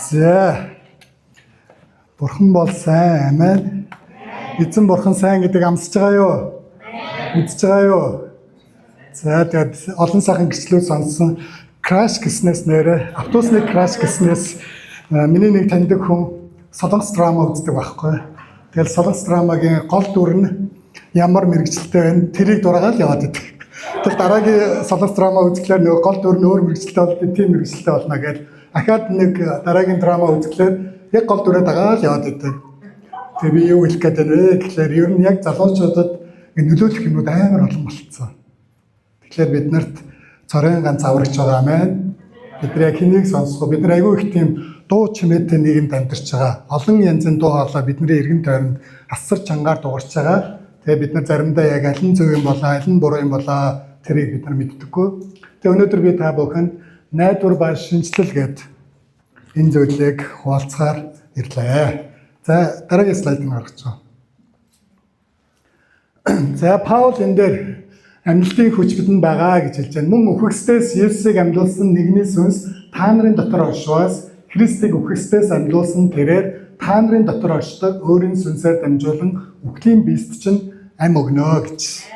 За. Бурхан бол сайн, амен. Эзэн бурхан сайн гэдэг амсаж байгаа юу? Үзэж байгаа юу? За тэгээд олон сайхан гэрчлүүд сонсон Crash гэснээс нэрэ автобусны Crash гэснээс миний нэг таньдаг хүн Солонгос драма үздэг байхгүй. Тэгэл Солонгос драмагийн гол дүр нь ямар мэрэгчлэлтэй байна тэрийг дураагаад яваад идэг. Тэгэл дараагийн Солонгос драма үзэхлээр нөгөө гол дүр нь өөр мэрэгчлэлтэй болдог, тийм мэрэгчлэлтэй болно гэж ахаад нэг дараагийн драма үзэхлээр яг гол дүрээ дагаад яваад идэг. Тэгээ би юу хэлэх гээд байна вэ гэхлээр ер нь яг залуучуудад нөлөөлөх юмуд амар олон болцсон. Тэгэхээр бид нарт цорын ганц аврагч байгаа мэн. Бид нар яг хэнийг сонсох вэ? Бид нар айгүй их тийм дуу чимээтэй нийгэмд амьдарч байгаа. Олон янзын дуу хоолой бидний эргэн тойронд асар чангаар дуурч байгаа. Тэгээ бид нар заримдаа яг аль нь зөв юм болоо, аль нь буруу юм болоо тэрийг бид нар мэддэггүй. Тэгээ өнөөдөр би та бүхэнд найдвар ба шинжлэл гээд энэ зүйлийг хуваалцахаар ирлээ. За дараагийн слайд нь гаргаж байгаа. За Паул энэ дээр амьдлын хүч бидэнд байгаа гэж хэлж байна. Мөн үхэгсдээс Есүсийг амьлуулсан нэгний сүнс та нарын дотор оршвоос Христийг үхэгсдээс амьлуулсан тэрээр та нарын дотор оршдог өөрийн сүнсээр дамжуулан үхлийн биест чинь ам өгнө гэж.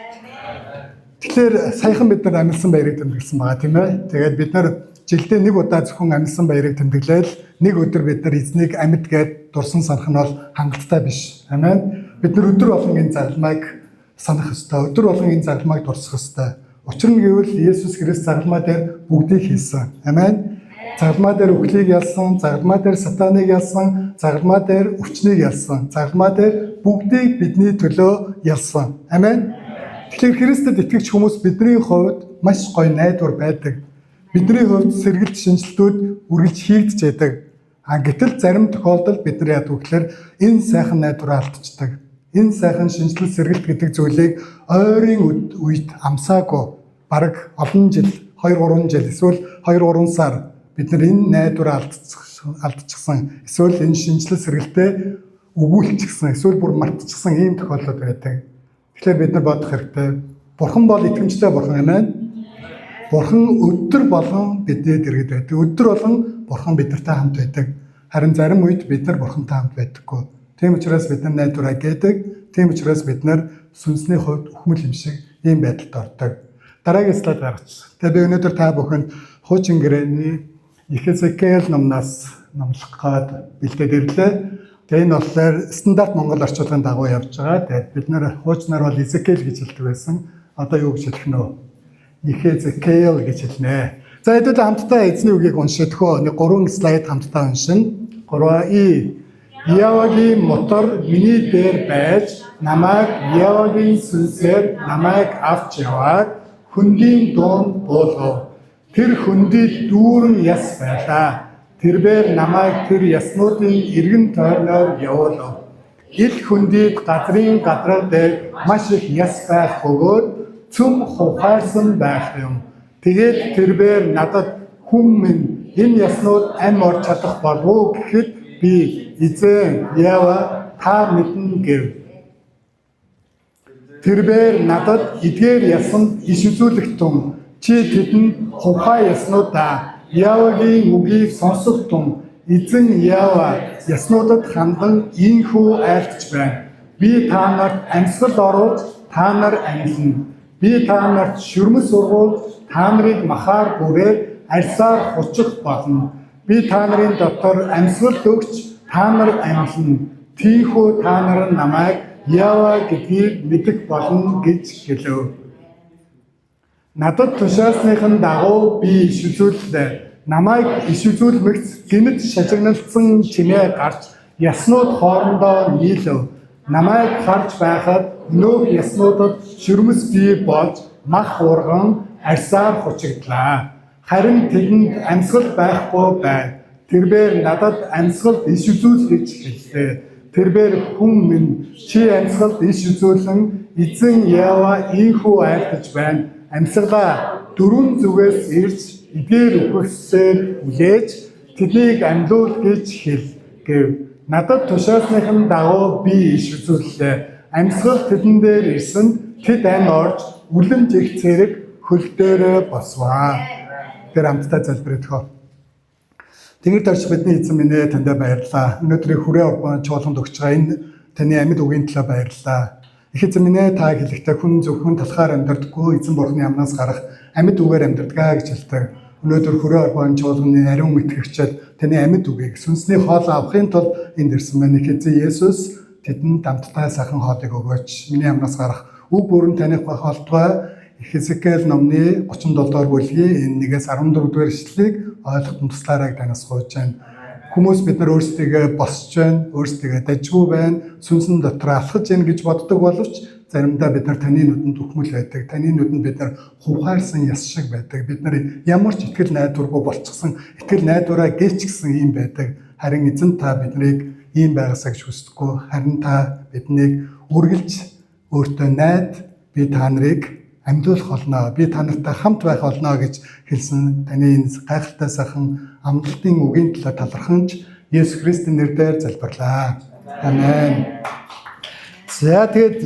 Тэгэхээр саяхан бид нар амьлсан баярыг тэмдэглэсэн байгаа тийм ээ. Тэгээд бид нар жилдээ нэг удаа зөвхөн амьлсан баярыг тэмдэглээл нэг өдөр бид нар эзнийг амьд гээд дурсан санах нь бол хангалттай биш. Амен. Бид нар өдөр болгон энэ загалмайг санах ёстой. Өдөр болгон энэ загалмайг дурсах ёстой. Учир нь гэвэл Есүс Христ загалмай дээр бүгдийг хийсэн. Амен. Загалмай дээр үхлийг ялсан, загалмай дээр сатаныг ялсан, загалмай дээр өвчнийг ялсан, загалмай дээр бүгдийг бидний төлөө ялсан. Амен. Тэгэхээр Христэд итгэгч хүмүүс бидний хувьд маш гоё найдвар байдаг. Бидний хувьд сэргэлт шинжилтүүд үргэлж хийгдэж байдаг. Гэтэл зарим тохиолдолд бид нар яадаг гэхээр энэ сайхан найдвараа алдчихдаг. Энэ сайхан шинжилэл сэргэлт гэдэг зүйлийг ойрын үед амсаагүй бараг олон жил, 2-3 жил эсвэл 2-3 сар бид нар энэ найдвараа алдчихсан. Эсвэл энэ шинжилэл сэргэлтээ өгүүлчихсэн, эсвэл бүр мартчихсан ийм тохиолдол байдаг. Тэгэхээр бид нар бодох хэрэгтэй. Бурхан бол итгэмжтэй бурхан амен. Бурхан өдөр болгон бидэд иргэд байдаг. Өдөр болгон бурхан бидэртэй хамт байдаг. Харин зарим үед бид нар бурхантай хамт байдаггүй. Тийм учраас бид нар найдвараа гээдэг. Тийм учраас бид нар сүнсний хувьд өхмөл юм шиг ийм байдалд ордог. Дараагийн слайд гаргачих. Тэгээ би өнөөдөр та бүхэнд хуучин гэрээний Эхезекиэл номнаас номлох гээд бэлдээд ирлээ. Тэгээ энэ болохоор стандарт монгол орчуулгын дагуу явж байгаа. Тэгээд бид нар хуучнаар бол Эзекиэл гэж хэлдэг байсан. Одоо юу гэж хэлэх нөө? Эхезекиэл гэж хэлнэ. За хэдүүлээ хамтдаа эзний үгийг уншидхөө. Нэг 3 слайд хамтдаа уншина. 3 Явагийн мотор миний дээр байж намайг Явагийн сүнсээр намайг авч яваад хөндийн дунд буулгав. Тэр хөндийд дүүрэн яс байлаа. Тэрээр намайг тэр яснуудын эргэн тойрноор явуулав. Ил хөндийд газрын гадрал дээр маш их яс байх бөгөөд цөм хуваарсан байх юм. Тэгээд тэрээр надад хүн минь энэ яснууд ам орж чадах болов уу гэхэд би эзэн Ява та мэднэ гэв. Тэрээр надад эдгээр ясанд иш үзүүлэх тун чи тэдэнд хуваа яснуудаа Явагийн үгийг сонсох тун эзэн Ява яснуудад хандан ийхүү айлтж байна. Би та нарт амьсгал оруулж та нар амьлна. Би та нарт шүрмэс сургуулж та нарыг махаар бүрээд арьсаар хучих болно. Би та нарын дотор амьсгал өгч та нар амьлна. Тийхүү та нар намайг Ява гэдгийг мэдэх болно гэж хэлв. Надад тушаасныхын дагуу би иш үзүүллээ. Намайг иш үзүүлмэгц гинэд шажигналцсан чимээ гарч яснууд хоорондоо нийлв. Намайг харж байхад нөх яснуудад шүрмэс бий болж мах урган арьсаар хучигдлаа. Харин тэдэнд амьсгал байхгүй байв. Тэрээр надад амьсгалд иш үзүүл гэж хэллээ. Тэрээр хүн минь чи амьсгалд иш үзүүлэн эзэн Ява ийхүү айлтж байна. Амьсгалаа дөрвөн зүгээс ирж эдгээр үхэгсээр үлээж тэднийг амьлуул гэж хэл гэв. Надад тушаасныхын дагуу би иш үзүүллээ. Амьсгал тэдэн дээр ирсэн тэд ам орж үлэмж их цэрэг хөл дээрээ босваа. Тэр хамтдаа залбирэх. Тэнгэр дарж бидний эзэн минь ээ танд баярлалаа. Өнөөдрийг хүрээ орбон чуулганд өгч байгаа энэ таны амьд үгийн төлөө баярлалаа. Их эзэн минь ээ та хэлэхдээ хүн зөвхөн талхаар амьдрдаггүй эзэн бурхны амнаас гарах амьд үгээр амьдрдгаа гэж хэлдэг. Өнөөдөр хүрээ орбон чуулганы ариун итгэгчид таны амьд үгийг сүнсний хоол авахын тулд энд ирсэн байна. Их эзэн Есүс тэдэнд дамттай сайхан хоолыг өгөөч. Миний амнаас гарах үг бүрэн таних холтгой Хизкeel номны 37 дугаар бүлгийн 1-ээс 14 дугаар ишлэлийг ойлгоход туслаарай танаас гуйж байна. Хүмүүс бид нар өөрсдийгөө босч байна, өөрсдийгөө дажгүй байна, сүнсэн дотор алхаж яах гэж боддог боловч заримдаа бид нар таны нүдэнд үхмэл байдаг. Таны нүдэнд бид нар хувхаарсан яс шиг байдаг. Бид нар ямар ч итгэл найдваргүй болчихсон, итгэл найдвараа гээчгсэн юм байдаг. Харин эзэн та биднийг ийм байгаасаа гэж хүсдэггүй. Харин та биднийг үргэлж өөртөө найд би та нарыг амьдуулах болно. Би та нартай хамт байх болно гэж хэлсэн таны энэ гайхалтай сайхан амлалтын үгийн төлөө таларханч Есүс Христийн нэрээр залбирлаа. Амен. За тэгээд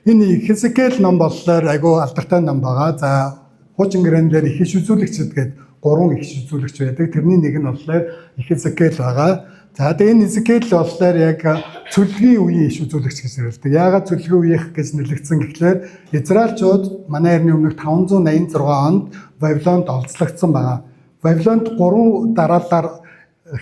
энэ Хизкeel ном болохоор айгүй алдартай ном байгаа. За хуучин гэрэнээр их иш үзүүлэгчд гэдэг 3 их иш үзүүлэгч байдаг. Тэрний нэг нь болохоор Хизкeel байгаа. За тэгээд энэ Хизкeel болохоор яг цөлгийн үеийн иш үзүүлэгч гэж нэрлэдэг. Яагаад цөлгийн үеийнх гэж нэрлэгдсэн гэхлээр Израильчууд манай эртний өмнөх 586 онд Вавилонд олзлогдсон байгаа. Вавилонд 3 дараалал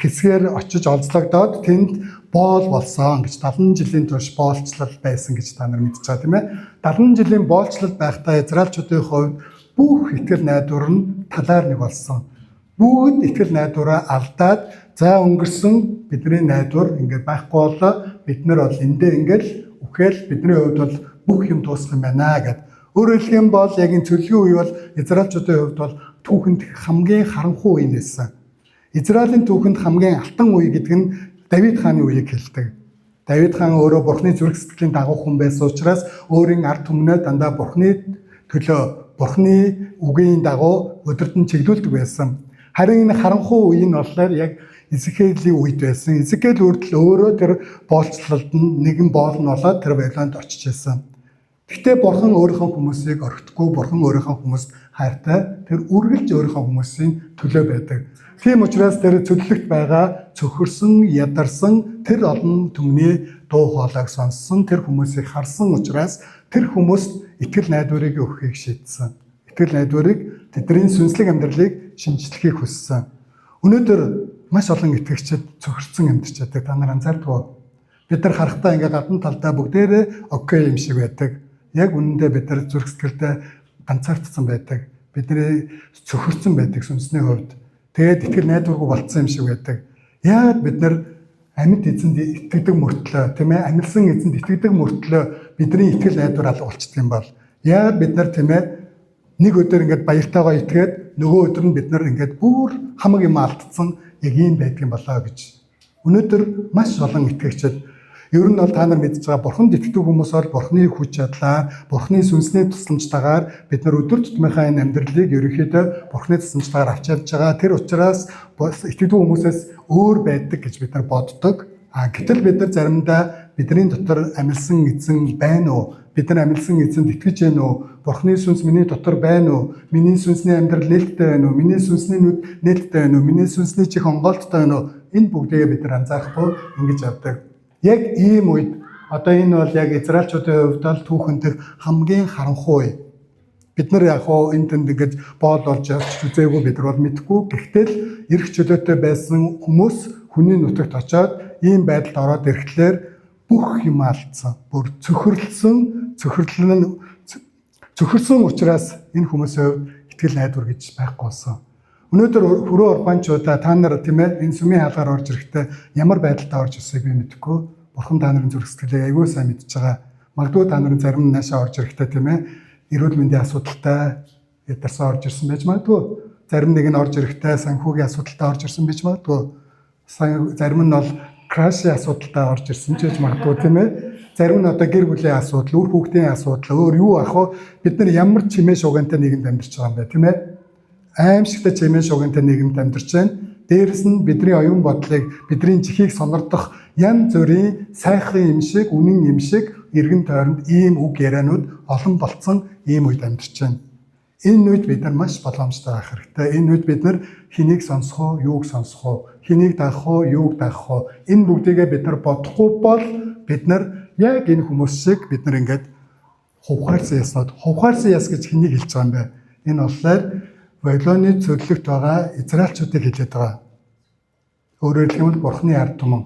хэсгээр очиж олзлогдоод тэнд боол болсон гэж 70 жилийн турш боолчлал байсан гэж та нар мэдчихэж байгаа тийм ээ. 70 жилийн боолчлал байхдаа Израильчуудын хувьд бүх итгэл найдвар нь талаар нэг болсон. Бүгд итгэл найдвараа алдаад за өнгөрсөн бидний найдвар ингээд байхгүй болоо бид нар бол эндээ ингээд үхэл бидний хувьд бол бүх юм дуусах юм байна гэд. Өөрөөр хэлэх юм бол яг энэ цөлгийн үе бол Израильчуудын хувьд бол түүхэнд хамгийн харанхуй үе нээсэн. Израилийн түүхэнд хамгийн алтан үе гэдэг нь Давид хааны үеийг хэлдэг. Давид хаан өөрөө Бурхны зүрх сэтгэлийн дагуу хүн байсан учраас өөрийн ард түмнээ дандаа Бурхны төлөө Бурхны үгийн дагуу өдөртөн чиглүүлдэг байсан. Харин энэ харанхуй үе нь болохоор яг Хизкеелийн үед байсан. Хизкeel өөрөө тэр боолчлолд нэгэн боол нь болоод тэр Вавилонд очиж байсан. Гэхдээ Бурхан өөрийнхөө хүмүүсийг орхитгүй, Бурхан өөрийнхөө хүмүүст хайртай, тэр үргэлж өөрийнхөө хүмүүсийн төлөө байдаг. Тийм учраас тэр цөллөгт байгаа цөхөрсөн, ядарсан тэр олон түмний дуу хоолойг сонссон, тэр хүмүүсийг харсан учраас тэр хүмүүст итгэл найдварыг өгөхийг шийдсэн. Итгэл найдварыг тэдний сүнслэг амьдралыг шинжлэхийг хүссэн. Өнөөдөр маш олон итгэгчид цөхөрсөн амьдарч байдаг. Та нар анзаардгүй. Бид нар харахтаа ингээ гадна талдаа бүгдээрээ окей юм шиг байдаг. Яг үнэндээ бид нар зүрх сэтгэлдээ ганцаардсан байдаг. Бидний цөхөрсөн байдаг сүнсний хувьд. Тэгээд итгэл найдваргүй болцсон юм шиг байдаг. Яагаад бид нар амьд эзэнд итгэдэг мөртлөө, тийм ээ, амьдсан эзэнд итгэдэг мөртлөө бидний итгэл найдвар алга болчихдөг юм бол яагаад бид нар тийм ээ нэг өдөр ингээд баяртайгаа итгээд нөгөө өдөр нь бид нар ингээд бүр хамаг юм алдсан яг ийм байдаг юм болоо гэж. Өнөөдөр маш олон итгэгчид ер нь бол та нар мэдж байгаа Бурханд итгэдэг хүмүүс бол Бурханы хүч чадлаар, Бурханы сүнсний тусламжтайгаар бид нар өдөр тутмынхаа энэ амьдралыг ерөнхийдөө Бурханы тусламжтайгаар авч явж байгаа. Тэр учраас итгэдэг хүмүүсээс өөр байдаг гэж бид нар боддог. Гэтэл бид нар заримдаа бидний дотор амьлсан эзэн байна уу? Бид нар амьлсан эзэнд итгэж байна уу? Бурханы сүнс миний дотор байна уу? Миний сүнсний амьдрал нээлттэй байна уу? Миний сүнсний нүд нээлттэй байна уу? Миний сүнсний чих онголттой байна уу? Энэ бүгдээ бид нар анзаарахгүй ингэж явдаг. Яг ийм үед одоо энэ бол яг Израильчуудын хувьд бол түүхэнд хамгийн харанхуй. Бид нар яг хоо энэ тэнд ингэж боол болж явж үзээгүй бид нар бол мэдэхгүй. Гэхдээ эрх чөлөөтэй байсан хүмүүс хүний нутагт очоод ийм байдалд ороод ирэхлээр бүх юм алдсан. Бүр цөхөрлсөн учраас энэ хүмүүсийн хувьд итгэл найдвар гэж байхгүй болсон. Өнөөдөр хүрээ урбанчуудаа та нар тийм ээ энэ сүмийн хаалгаар орж ирэхдээ ямар байдалтай орж ирсэйг би мэдэхгүй. Бурхан та нарын зүрх сэтгэлээ аягүй сайн мэдж байгаа. Магадгүй та нарын зарим нь наашаа орж ирэхдээ тийм ээ эрүүл мэндийн асуудалтай ядарсан орж ирсэн байж магадгүй. Зарим нэг нь орж ирэхдээ санхүүгийн асуудалтай орж ирсэн байж магадгүй. Зарим нь бол крашийн асуудалтай орж ирсэн ч гэж магадгүй тийм ээ. Зарим нь одоо гэр бүлийн асуудал, үр хүүхдийн асуудал, өөр юу ах вэ? Бид нар ямар чимээ шугантай нийгэмд амьдарч байгаа юм бэ тийм ээ? Аимшигтай чимээ шугантай нийгэмд амьдарч байна. Дээрэс нь бидний оюун бодлыг, бидний чихийг сонирдох янз бүрийн сайхан юм шиг, үнэн юм шиг эргэн тойронд ийм үг яриануд олон болцсон ийм үед амьдарч байна. Энэ үед бид нар маш боломжтой байх хэрэгтэй. Энэ үед бид нар хэнийг сонсох уу, юуг сонсох уу, хэнийг дагах уу, юуг дагах уу. Энэ бүгдийгээ бид нар бодохгүй бол бид нар яг энэ хүмүүс шиг бид нар ингээд хувхаарсан яснууд. Хувхаарсан яс гэж хэнийг хэлж байгаа юм бэ? Энэ болохоор Вавилоны зөвлөлт байгаа Израильчуудыг хэлээд байгаа. Өөрөөр хэлбэл Бурхны ард түмэн.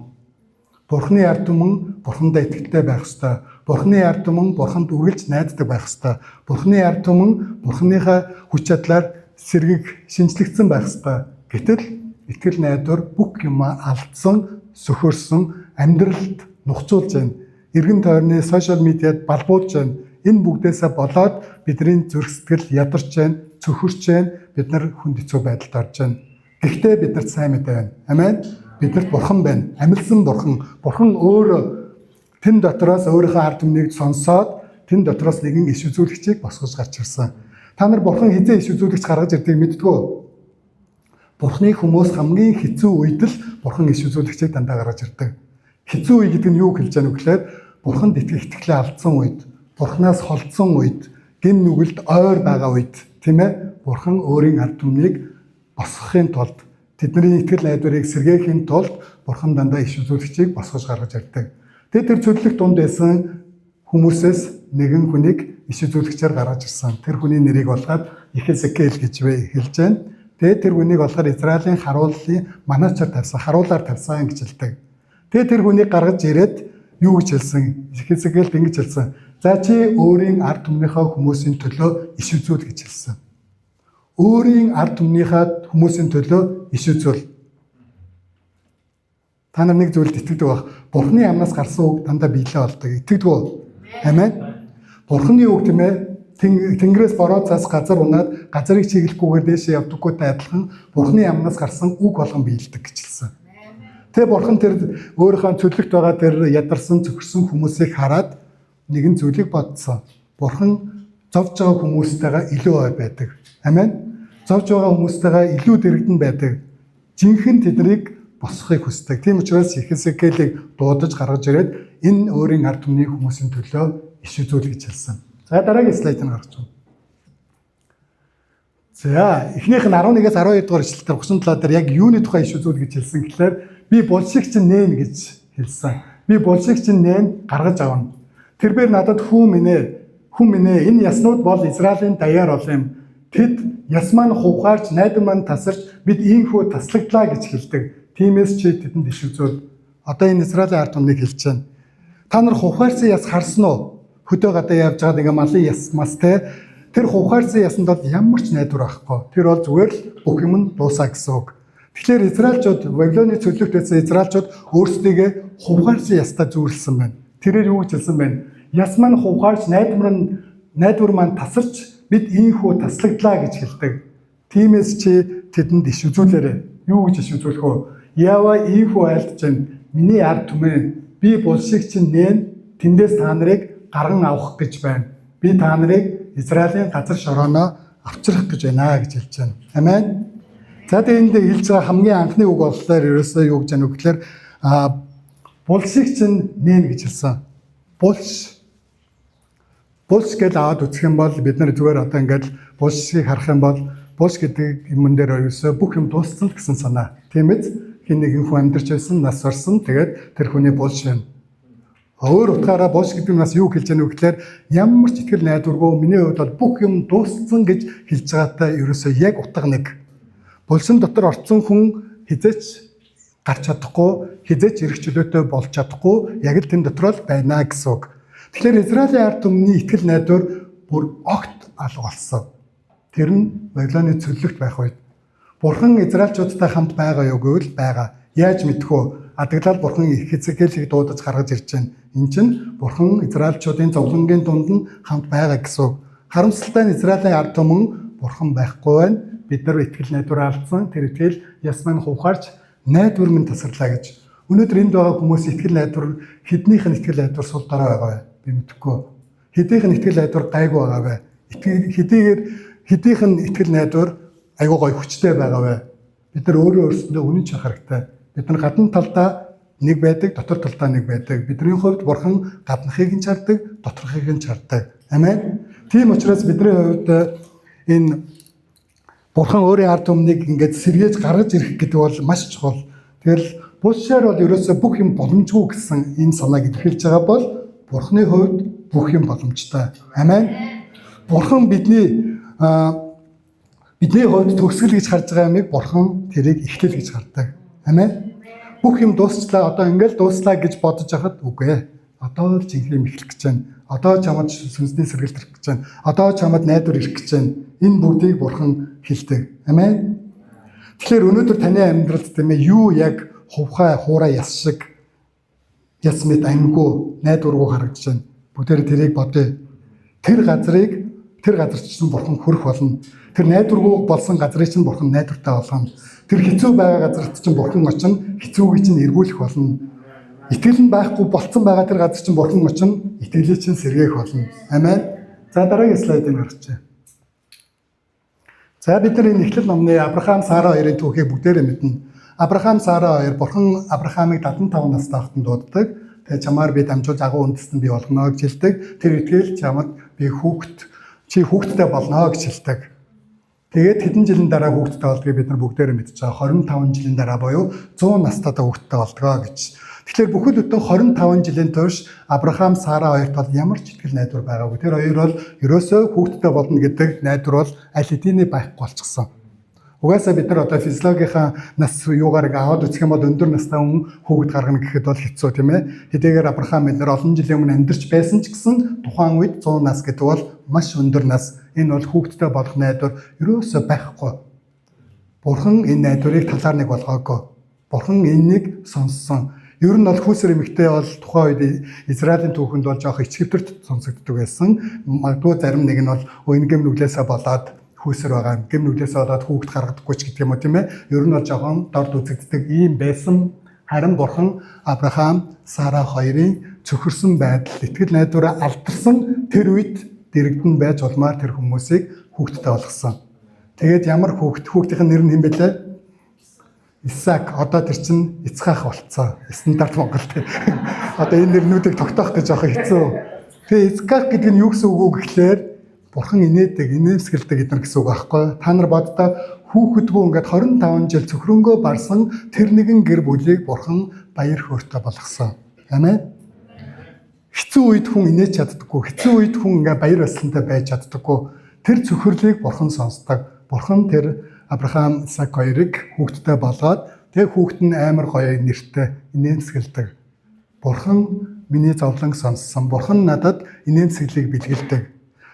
Бурхны ард түмэн Бурхандаа итгэлтэй байх ёстой. Бурхны ард түмэн Бурханд үргэлж найддаг байх ёстой. Бурхны ард түмэн Бурхныхаа хүч чадлаар сэргэг шинжлэгдсэн байх ёстой. Гэтэл итгэл найдвар бүх юм алдсан, сөхөрсөн, амьдралд нухцуулж байна. Эргэн тойрны сошиал медиад балбуулж байна. Энэ бүгдээсээ болоод бидний зүрх сэтгэл ядарч байна, цөхөрч байна. Бид нар хүнд хэцүү байдалд орж байна. Гэхдээ биднэрт сайн мэдээ байна. Амен. Биднэрт Бурхан байна. Амьдсан Бурхан. Бурхан өөрөө тэн дотроос өөрийнхөө ард түмнийг сонсоод тэн дотроос нэгэн иш үзүүлэгчийг босгож гарч ирсэн. Та нар Бурхан хизээ иш үзүүлэгч гаргаж ирдэг мэддэг үү? Бурханы хүмүүс хамгийн хэцүү үед л Бурхан иш үзүүлэгчийг дандаа гаргаж ирдэг. Хэцүү үе гэдэг нь юу хэлж байгаа вэ гэхээр Бурханд итгэлээ алдсан үед, Бурханаас холдсон үед, гин нүгэлд ойр байгаа үед, тийм ээ? Бурхан өөрийн ард түмнийг босгохын тулд, тэдний итгэл найдварыг сэргээхийн тулд Бурхан дандаа иш үзүүлэгчийг босгож гаргаж ирдэг. Тэр зөвлөх дунд байсан хүмүүсээс нэгэн хүнийг иш үзүүлэгчээр гаргаж ирсэн. Тэр хүний нэрийг болгоод Ихезекиэл гэж хэлж байна. Тэр хүнийг болохоор Израилийн харууллын манаачаар тавьсан, харуулаар тавьсан гэж хэлдэг. Тэр хүнийг гаргаж ирээд юу гэж хэлсэн? Ихезекиэлд ингэж хэлсэн. За чи өөрийн ард түмнийхээ хүмүүсийн төлөө иш үзүүл гэж хэлсэн. Өөрийн ард түмнийхээ хүмүүсийн төлөө иш үзүүл. Та нар нэг зүйлд итгэдэг байх. Бурхны амнаас гарсан үг дандаа биелээ болдог. Итгэдэг үү? Амен. Бурхны үг тийм ээ. Тэнгэрээс бороо цаас газар унаад газрыг чиглэхгүйгээр дээшээ явдаггүйтэй адилхан Бурхны амнаас гарсан үг болгон биелдэг гэж хэлсэн. Тэгээ Бурхан тэр өөрийнхөө цөлөгт байгаа тэр ядарсан цөхөрсөн хүмүүсийг хараад нэгэн зүйлийг бодсон. Бурхан зовж байгаа хүмүүстэйгээ илүү ойр байдаг. Амен. Зовж байгаа хүмүүстэйгээ илүү дэрэгдэн байдаг. Жинхэнэ тэднийг босхийг хүсдэг. Тийм учраас Ихезекиэлийг дуудаж гаргаж ирээд энэ өөрийн ард түмний хүмүүсийн төлөө иш үзүүл гэж хэлсэн. За дараагийн слайдыг гаргаж байна. За эхнийх нь 11-ээс 12 дугаар ишлэлээр 37 дээр яг юуны тухай иш үзүүл гэж хэлсэн гэхээр би булшигч нээн гэж хэлсэн. Би булшигч нээн гаргаж авна. Тэрээр надад хүн минь ээ энэ яснууд бол Израилийн даяар бол юм. Тэд яс маань хувхаарч найдан маань тасарч бид ийхүү таслагдлаа гэж хэлдэг. Тиймээс чи тэдэнд иш үзүүл. Одоо энэ Израилийн ард түмнийг хэлж байна. Та нар хувхаарсан яс харсан уу? Хөдөө гадаа явж байгаад ингээ малын яс мас те тэр хувхаарсан ясанд бол ямар ч найдвар байхгүй. Тэр бол зүгээр л бүх юм нь дуусаа гэсэн үг. Тэгэхээр Израильчууд Вавилоны цөлөгт байсан Израильчууд өөрсдийгөө хувхаарсан ястаа зүйрлсэн байна. Тэрээр юу гэж хэлсэн байна? Яс маань хувхаарч найдвар маань тасарч бид ийхүү таслагдлаа гэж хэлдэг. Тиймээс чи тэдэнд иш үзүүлээрэй. Юу гэж иш үзүүлэх вэ? Яава ийхүү айлтж байна. Миний ард түмэн би булшигч нээн тэндээс та нарыг гарган авах гэж байна. Би та нарыг Израилийн газар шорооно авчрах гэж байна гэж хэлж байна. Амен. За тэгээ энд хэлж байгаа хамгийн анхны үг болохоор ерөөсөө юу гэж байна вэ гэхээр булшигч нээн гэж хэлсэн. Булш гэж аваад үзэх юм бол бид нар зүгээр одоо ингээд булшийг харах юм бол булш гэдэг юмн дээр ерөөсөө бүх юм дууссан гэсэн санаа. Тийм ээ. Хин нэгэн хүн амьдарч байсан, нас орсон. Тэгээд тэр хүний булш байна. Өөр утгаараа булш гэдэг нь бас юу хэлж яах вэ гэхээр ямар ч итгэл найдваргүй миний хувьд бол бүх юм дууссан гэж хэлж байгаатай ерөөсөө яг утга нэг. Булшин дотор орцсон хүн хизээч гарч чадахгүй, хизээч эрх чөлөөтэй болж чадахгүй, яг л тэн дотор л байна гэсэн үг. Тэгэхээр Израилийн ард түмний итгэл найдвар бүр огт алга болсон. Тэр нь Вавилоны цөлөгт байх үед Бурхан Израильчуудтай хамт байгаа юу гэвэл байгаа. Яаж мэдэх вэ? Адаглал Бурхан Ихезекиэлийг дуудаж гаргаж ирж байна. Энэ чинь Бурхан Израильчуудын зовлонгийн дунд нь хамт байгаа гэсэн үг. Харамсалтай нь Израилийн ард түмэн Бурхан байхгүй байна. Бид нар итгэл найдвар алдсан. Тэр итгэл яс маань хувхаарч найдвар минь тасарлаа гэж. Өнөөдөр энд байгаа хүмүүс итгэл найдвар хэднийх нь итгэл найдвар сул дараа байгаа вэ? Би мэдэхгүй. Хэдийнх нь итгэл найдвар гайгүй байгаа вэ? Хэдийнх нь итгэл найдвар айгүй гой хүчтэй байгаа вэ? Бид нар өөрөө өөрсөндөө үнэн чах хэрэгтэй. Бид нар гадна талдаа нэг байдаг, дотор талдаа нэг байдаг. Бидний хувьд Бурхан гаднахыг нь чардаг, доторхыг нь чардаг. Амен. Тийм учраас бидний хувьд энэ Бурхан өөрийн ард түмнийг ингээд сэргээж гаргаж ирэх гэдэг бол маш чухал. Тэгэл бусшаар бол ерөөсөө бүх юм боломжгүй гэсэн энэ санааг илэрхийлж байгаа бол Бурханы хувьд бүх юм боломжтой. Амен. Бурхан бидний хувьд төгсгөл гэж харж байгаа юмыг Бурхан тэрийг эхлэл гэж хардаг. Амен. Бүх юм дуусчлаа, одоо ингээл дууслаа гэж бодож байхад үгүй ээ. Одоо л жинхэнэ юм эхлэх гэж байна. Одоо чамд сүнсний сэргэлт ирэх гэж байна. Одоо чамд найдвар ирэх гэж байна. Энэ бүгдийг Бурхан хэлдэг. Амен. Тэгэхээр өнөөдөр таны амьдралд тийм ээ юу яг хувхай хуурай яс шиг яс мэд амьгүй найдваргүй харагдаж байна. Бүгдээр тэрийг бодъё. Тэр газар чинь Бурхан хөрөх болно. Тэр найдваргүй болсон газрыг чинь Бурхан найдвартай болгоно. Тэр хэцүү байгаа газарт чинь Бурхан очино хэцүүгийг чинь эргүүлэх болно. Итгэл нь байхгүй болцсон байгаа тэр газар чинь Бурхан очино итгэлээ чинь сэргээх болно. Амен. За дараагийн слайдыг харъя. За бид нар энэ Эхлэл номны Авраам, Сара хоёрын түүхийг бүгдээрээ мэднэ. Авраам, Сара хоёр Бурхан Авраамыг 75 настай байхад дууддаг. Тэгээ чамаар би дамжуулж агуу үндэстэн бий болгоно гэж хэлдэг. Тэр итгэл чамд би хүүхэдтэй болно гэж хэлдэг. Тэгээд хэдэн жилийн дараа хүүхэдтэй болдгийг бид нар бүгдээрээ мэдж байгаа. 25 жилийн дараа буюу 100 настайдаа хүүхэдтэй болдгоо гэж. Тэгэхээр бүхэл бүтэн 25 жилийн турш Авраам, Сара хоёрт бол ямар ч итгэл найдвар байгаагүй. Тэр хоёр бол ерөөсөө хүүхэдтэй болно гэдэг найдвар бол аль хэдийн байхгүй болчихсон. Угаасаа бид нар одоо физиологийнхаа нас юугаар аваад үзэх юм бол өндөр настай хүн хүүхэд гаргана гэхэд бол хэцүү тийм ээ. Хэдийгээр Авраам бид нар олон жилийн өмнө амьдарч байсан ч гэсэн тухайн үед 100 нас гэдэг бол маш өндөр нас. Энэ бол хүүхэдтэй болох найдвар ерөөсөө байхгүй. Бурхан энэ найдварыг талаар нэг болгоогүй. Бурхан энэнийг сонссон. Ер нь бол хүүсэр эмэгтэй бол тухайн үед Израилийн түүхэнд бол жоох ичгэвтэрт сонсогддог байсан. Магадгүй зарим нэг нь бол өөнгөм нүглээсээ болоод хүүсэр байгаа. Гэм нүглээсээ болоод хүүхэд гаргадаггүй ч гэдэг юм уу тийм ээ. Ер нь бол жоохон дорд үзэгддэг ийм байсан. Харин Бурхан Авраам, Сара хоёрын цөхөрсөн байдал, итгэл найдвараа алдарсан тэр үед дэрэгдэн байж улмаар тэр хүмүүсийг хүүхэдтэй болгосон. Тэгээд ямар хүүхдийн нэр нь хэм бэлээ? Исаак. Одоо тэр чинь Ицхак болцсон. Стандарт Монгол тийм. Одоо энэ нэрнүүдийг тогтоох гэж жоохон хэцүү. Тэгээ Ицхак гэдэг нь юу гэсэн үг вэ гэхээр Бурхан инээсгэлдэг эдгээр гэсэн үг байхгүй. Та нар боддоо хүүхэдгүй ингээд 25 жил цөхрөнгөө барсан тэр нэгэн гэр бүлийг Бурхан баяр хөөртэй болгосон. Амен. Хэцүү үед хүн инээж чаддаггүй. Хэцүү үед хүн ингээд баяр баясгалантай байж чаддаггүй. Тэр цөхрлийг Бурхан сонсдог. Бурхан тэр Авраам, Исаак хоёрыг хүүхэдтэй болгоод тэр хүүхэд нь амар гоё нэртэй инээмсэглэдэг. Бурхан миний зовлон сонссон. Бурхан надад инээмсэглийг бэлгэлдэг.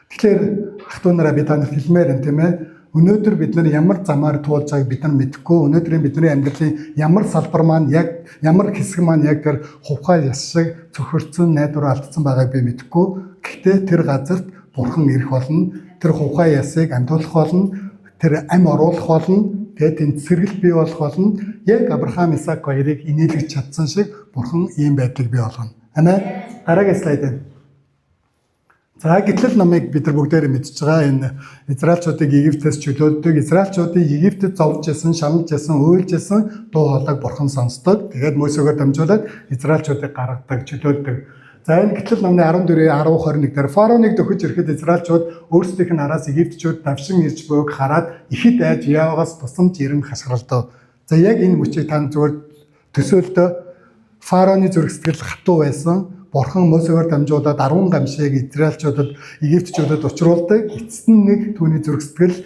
Тэгэхээр ах トゥ нараа би танад хэлмээр юм тийм ээ. Өнөөдөр бид нар ямар замаар туулж байгааг бид нар мэдэхгүй. Өнөөдрийн бидний амьдралын ямар салбар маань яг ямар хэсэг маань яг тэр хувхай яс шиг цөхөрцөн найдвар алдсан байгааг би мэдэхгүй. Гэхдээ тэр газарт Бурхан ирэх болно. Тэр хувхай ясыг амтуулах болно. Тэр ам оруулах болно. Тэгээд тэнд сэргэлт бий болох болно. Яг Авраам, Исаак хоёрыг инээлгэж чадсан шиг Бурхан ийм байдлыг бий болгоно. Амен. Дараагийн слайд байна. За гэтэл намайг бид нар бүгдээрээ мэдж байгаа энэ Израильчуудыг Египтээс чөлөөлдөг, Израильчуудыг Египтэд зовж ясан, шаналж ясан, уйлж ясан дуу хоолойг Бурхан сонсдог. Тэгээд Мөсөгөөр дамжуулаад Израильчуудыг гаргадаг, чөлөөлдөг. За энэ гэтэл намны 14:10-21 дээр фараоныг дөхөж ирэхэд Израильчууд өөрсдийнх нь араас Египтчүүд давшин ирж буйг хараад ихэд айж Яваагаас тусамж ирэн хашгиралдав. За яг энэ мөчийг тань зүгээр төсөөлдөө фараоны зүрх сэтгэл хатуу байсан. Бурхан Мөсөгөөр дамжуулаад 10 гамшиг Израильчуудад, Египтчуудад учруулдаг. Эцэст нь нэг түүний зүрх сэтгэл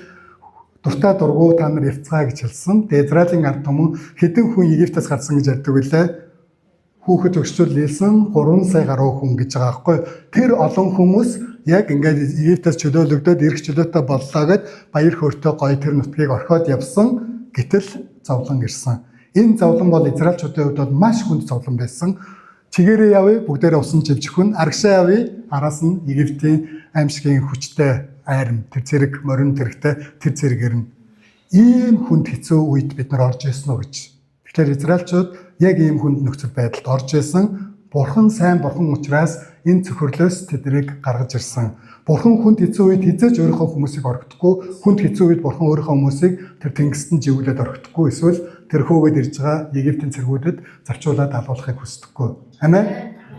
дуртай дургу та нар явцгаа гэж хэлсэн. Тэгээ Израилийн ард түмэн хэдэн хүн Египтээс гарсан гэж ярьдаг үлээ. Хүүхэд өгчүүл нийлсэн 3 сая гаруй хүн гэж байгаа байхгүй. Тэр олон хүмүүс яг ингээд Египтээс чөлөөлөгдөд эрх чөлөөтэй боллоо гэд баяр хөөртэй гоё тэр нутгийг орхиод явсан. Гэтэл зовлон ирсэн. Энэ зовлон бол Израильчуудын хувьд бол маш хүнд зовлон байсан. Чигээрээ явъя, бүгдээрээ усан живчихвэн, аргашаа явъя, араас нь Египтийн аимшигын хүчтэй айрам, тэр зэрэг морин тэрэгтэй тэр зэрэг ирнэ. Ийм хүнд хэцүү үед бид нар орж ирсэн үү гэж. Тэгэхээр Израильчууд яг ийм хүнд нөхцөл байдалд орж ирсэн. Бурхан сайн бурхан учраас энэ цөхрлөөс тэднийг гаргаж ирсэн. Бурхан хүнд хэцүү үед хизээж өөрийнхөө хүмүүсийг орхидохгүй, хүнд хэцүү үед бурхан өөрийнхөө хүмүүсийг тэр тэнгистэн живүүлээд орхидохгүй, эсвэл тэр хөөгд ирж байгаа Египтийн цэргүүдэд зарчуулаад алуулахыг хүсдэггүй. Амен.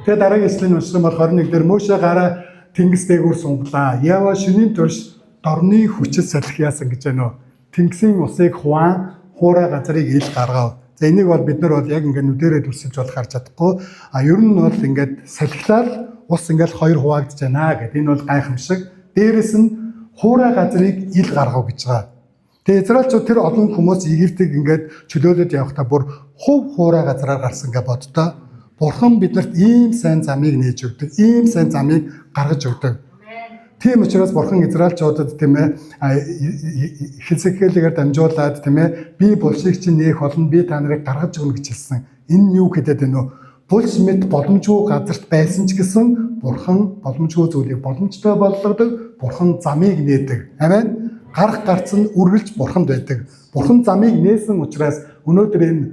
Тэгээ дараагийн эслийн уншсан бол 21 дээр Мөшө гараа тэнгис дээгүүр сунглаа. Ява шөнийн турш дорны хүчил салхи яасан гэж байна уу? Тэнгисийн усыг хуваан хуурай газрыг ил гаргав. За энийг бол бид нар бол яг ингээд нүдэрээ дүрсэлж бол харж чадахгүй. Ер нь бол ингээд салхилаад ус ингээд хоёр хуваагдж байна гэдэг. Энэ бол гайхамшиг. Дээрээс нь хуурай газрыг ил гаргав гэж байгаа. Тэгээ Израильчууд тэр олон хүмүүс Египтийг ингээд чөлөөлөд явахдаа бүр хувь хуурай газраар гарсан гэж боддоо. Бурхан биднэрт ийм сайн замыг нээж өгдөг. Ийм сайн замыг гаргаж өгдөг. Тийм учраас Бурхан Израильчуудад тийм ээ Хизкиэлээр дамжуулаад тийм ээ би булшийг чинь нээх болно, би та нарыг гаргаж өгнө гэж хэлсэн. Энэ нь юу гэдэг вэ нөө? Булш мэд боломжгүй газарт байсан ч гэсэн Бурхан боломжгүй зүйлийг боломжтой болгодог. Бурхан замыг нээдэг. Амен. Гарах гарц нь үргэлж Бурханд байдаг. Бурхан замыг нээсэн учраас өнөөдөр энэ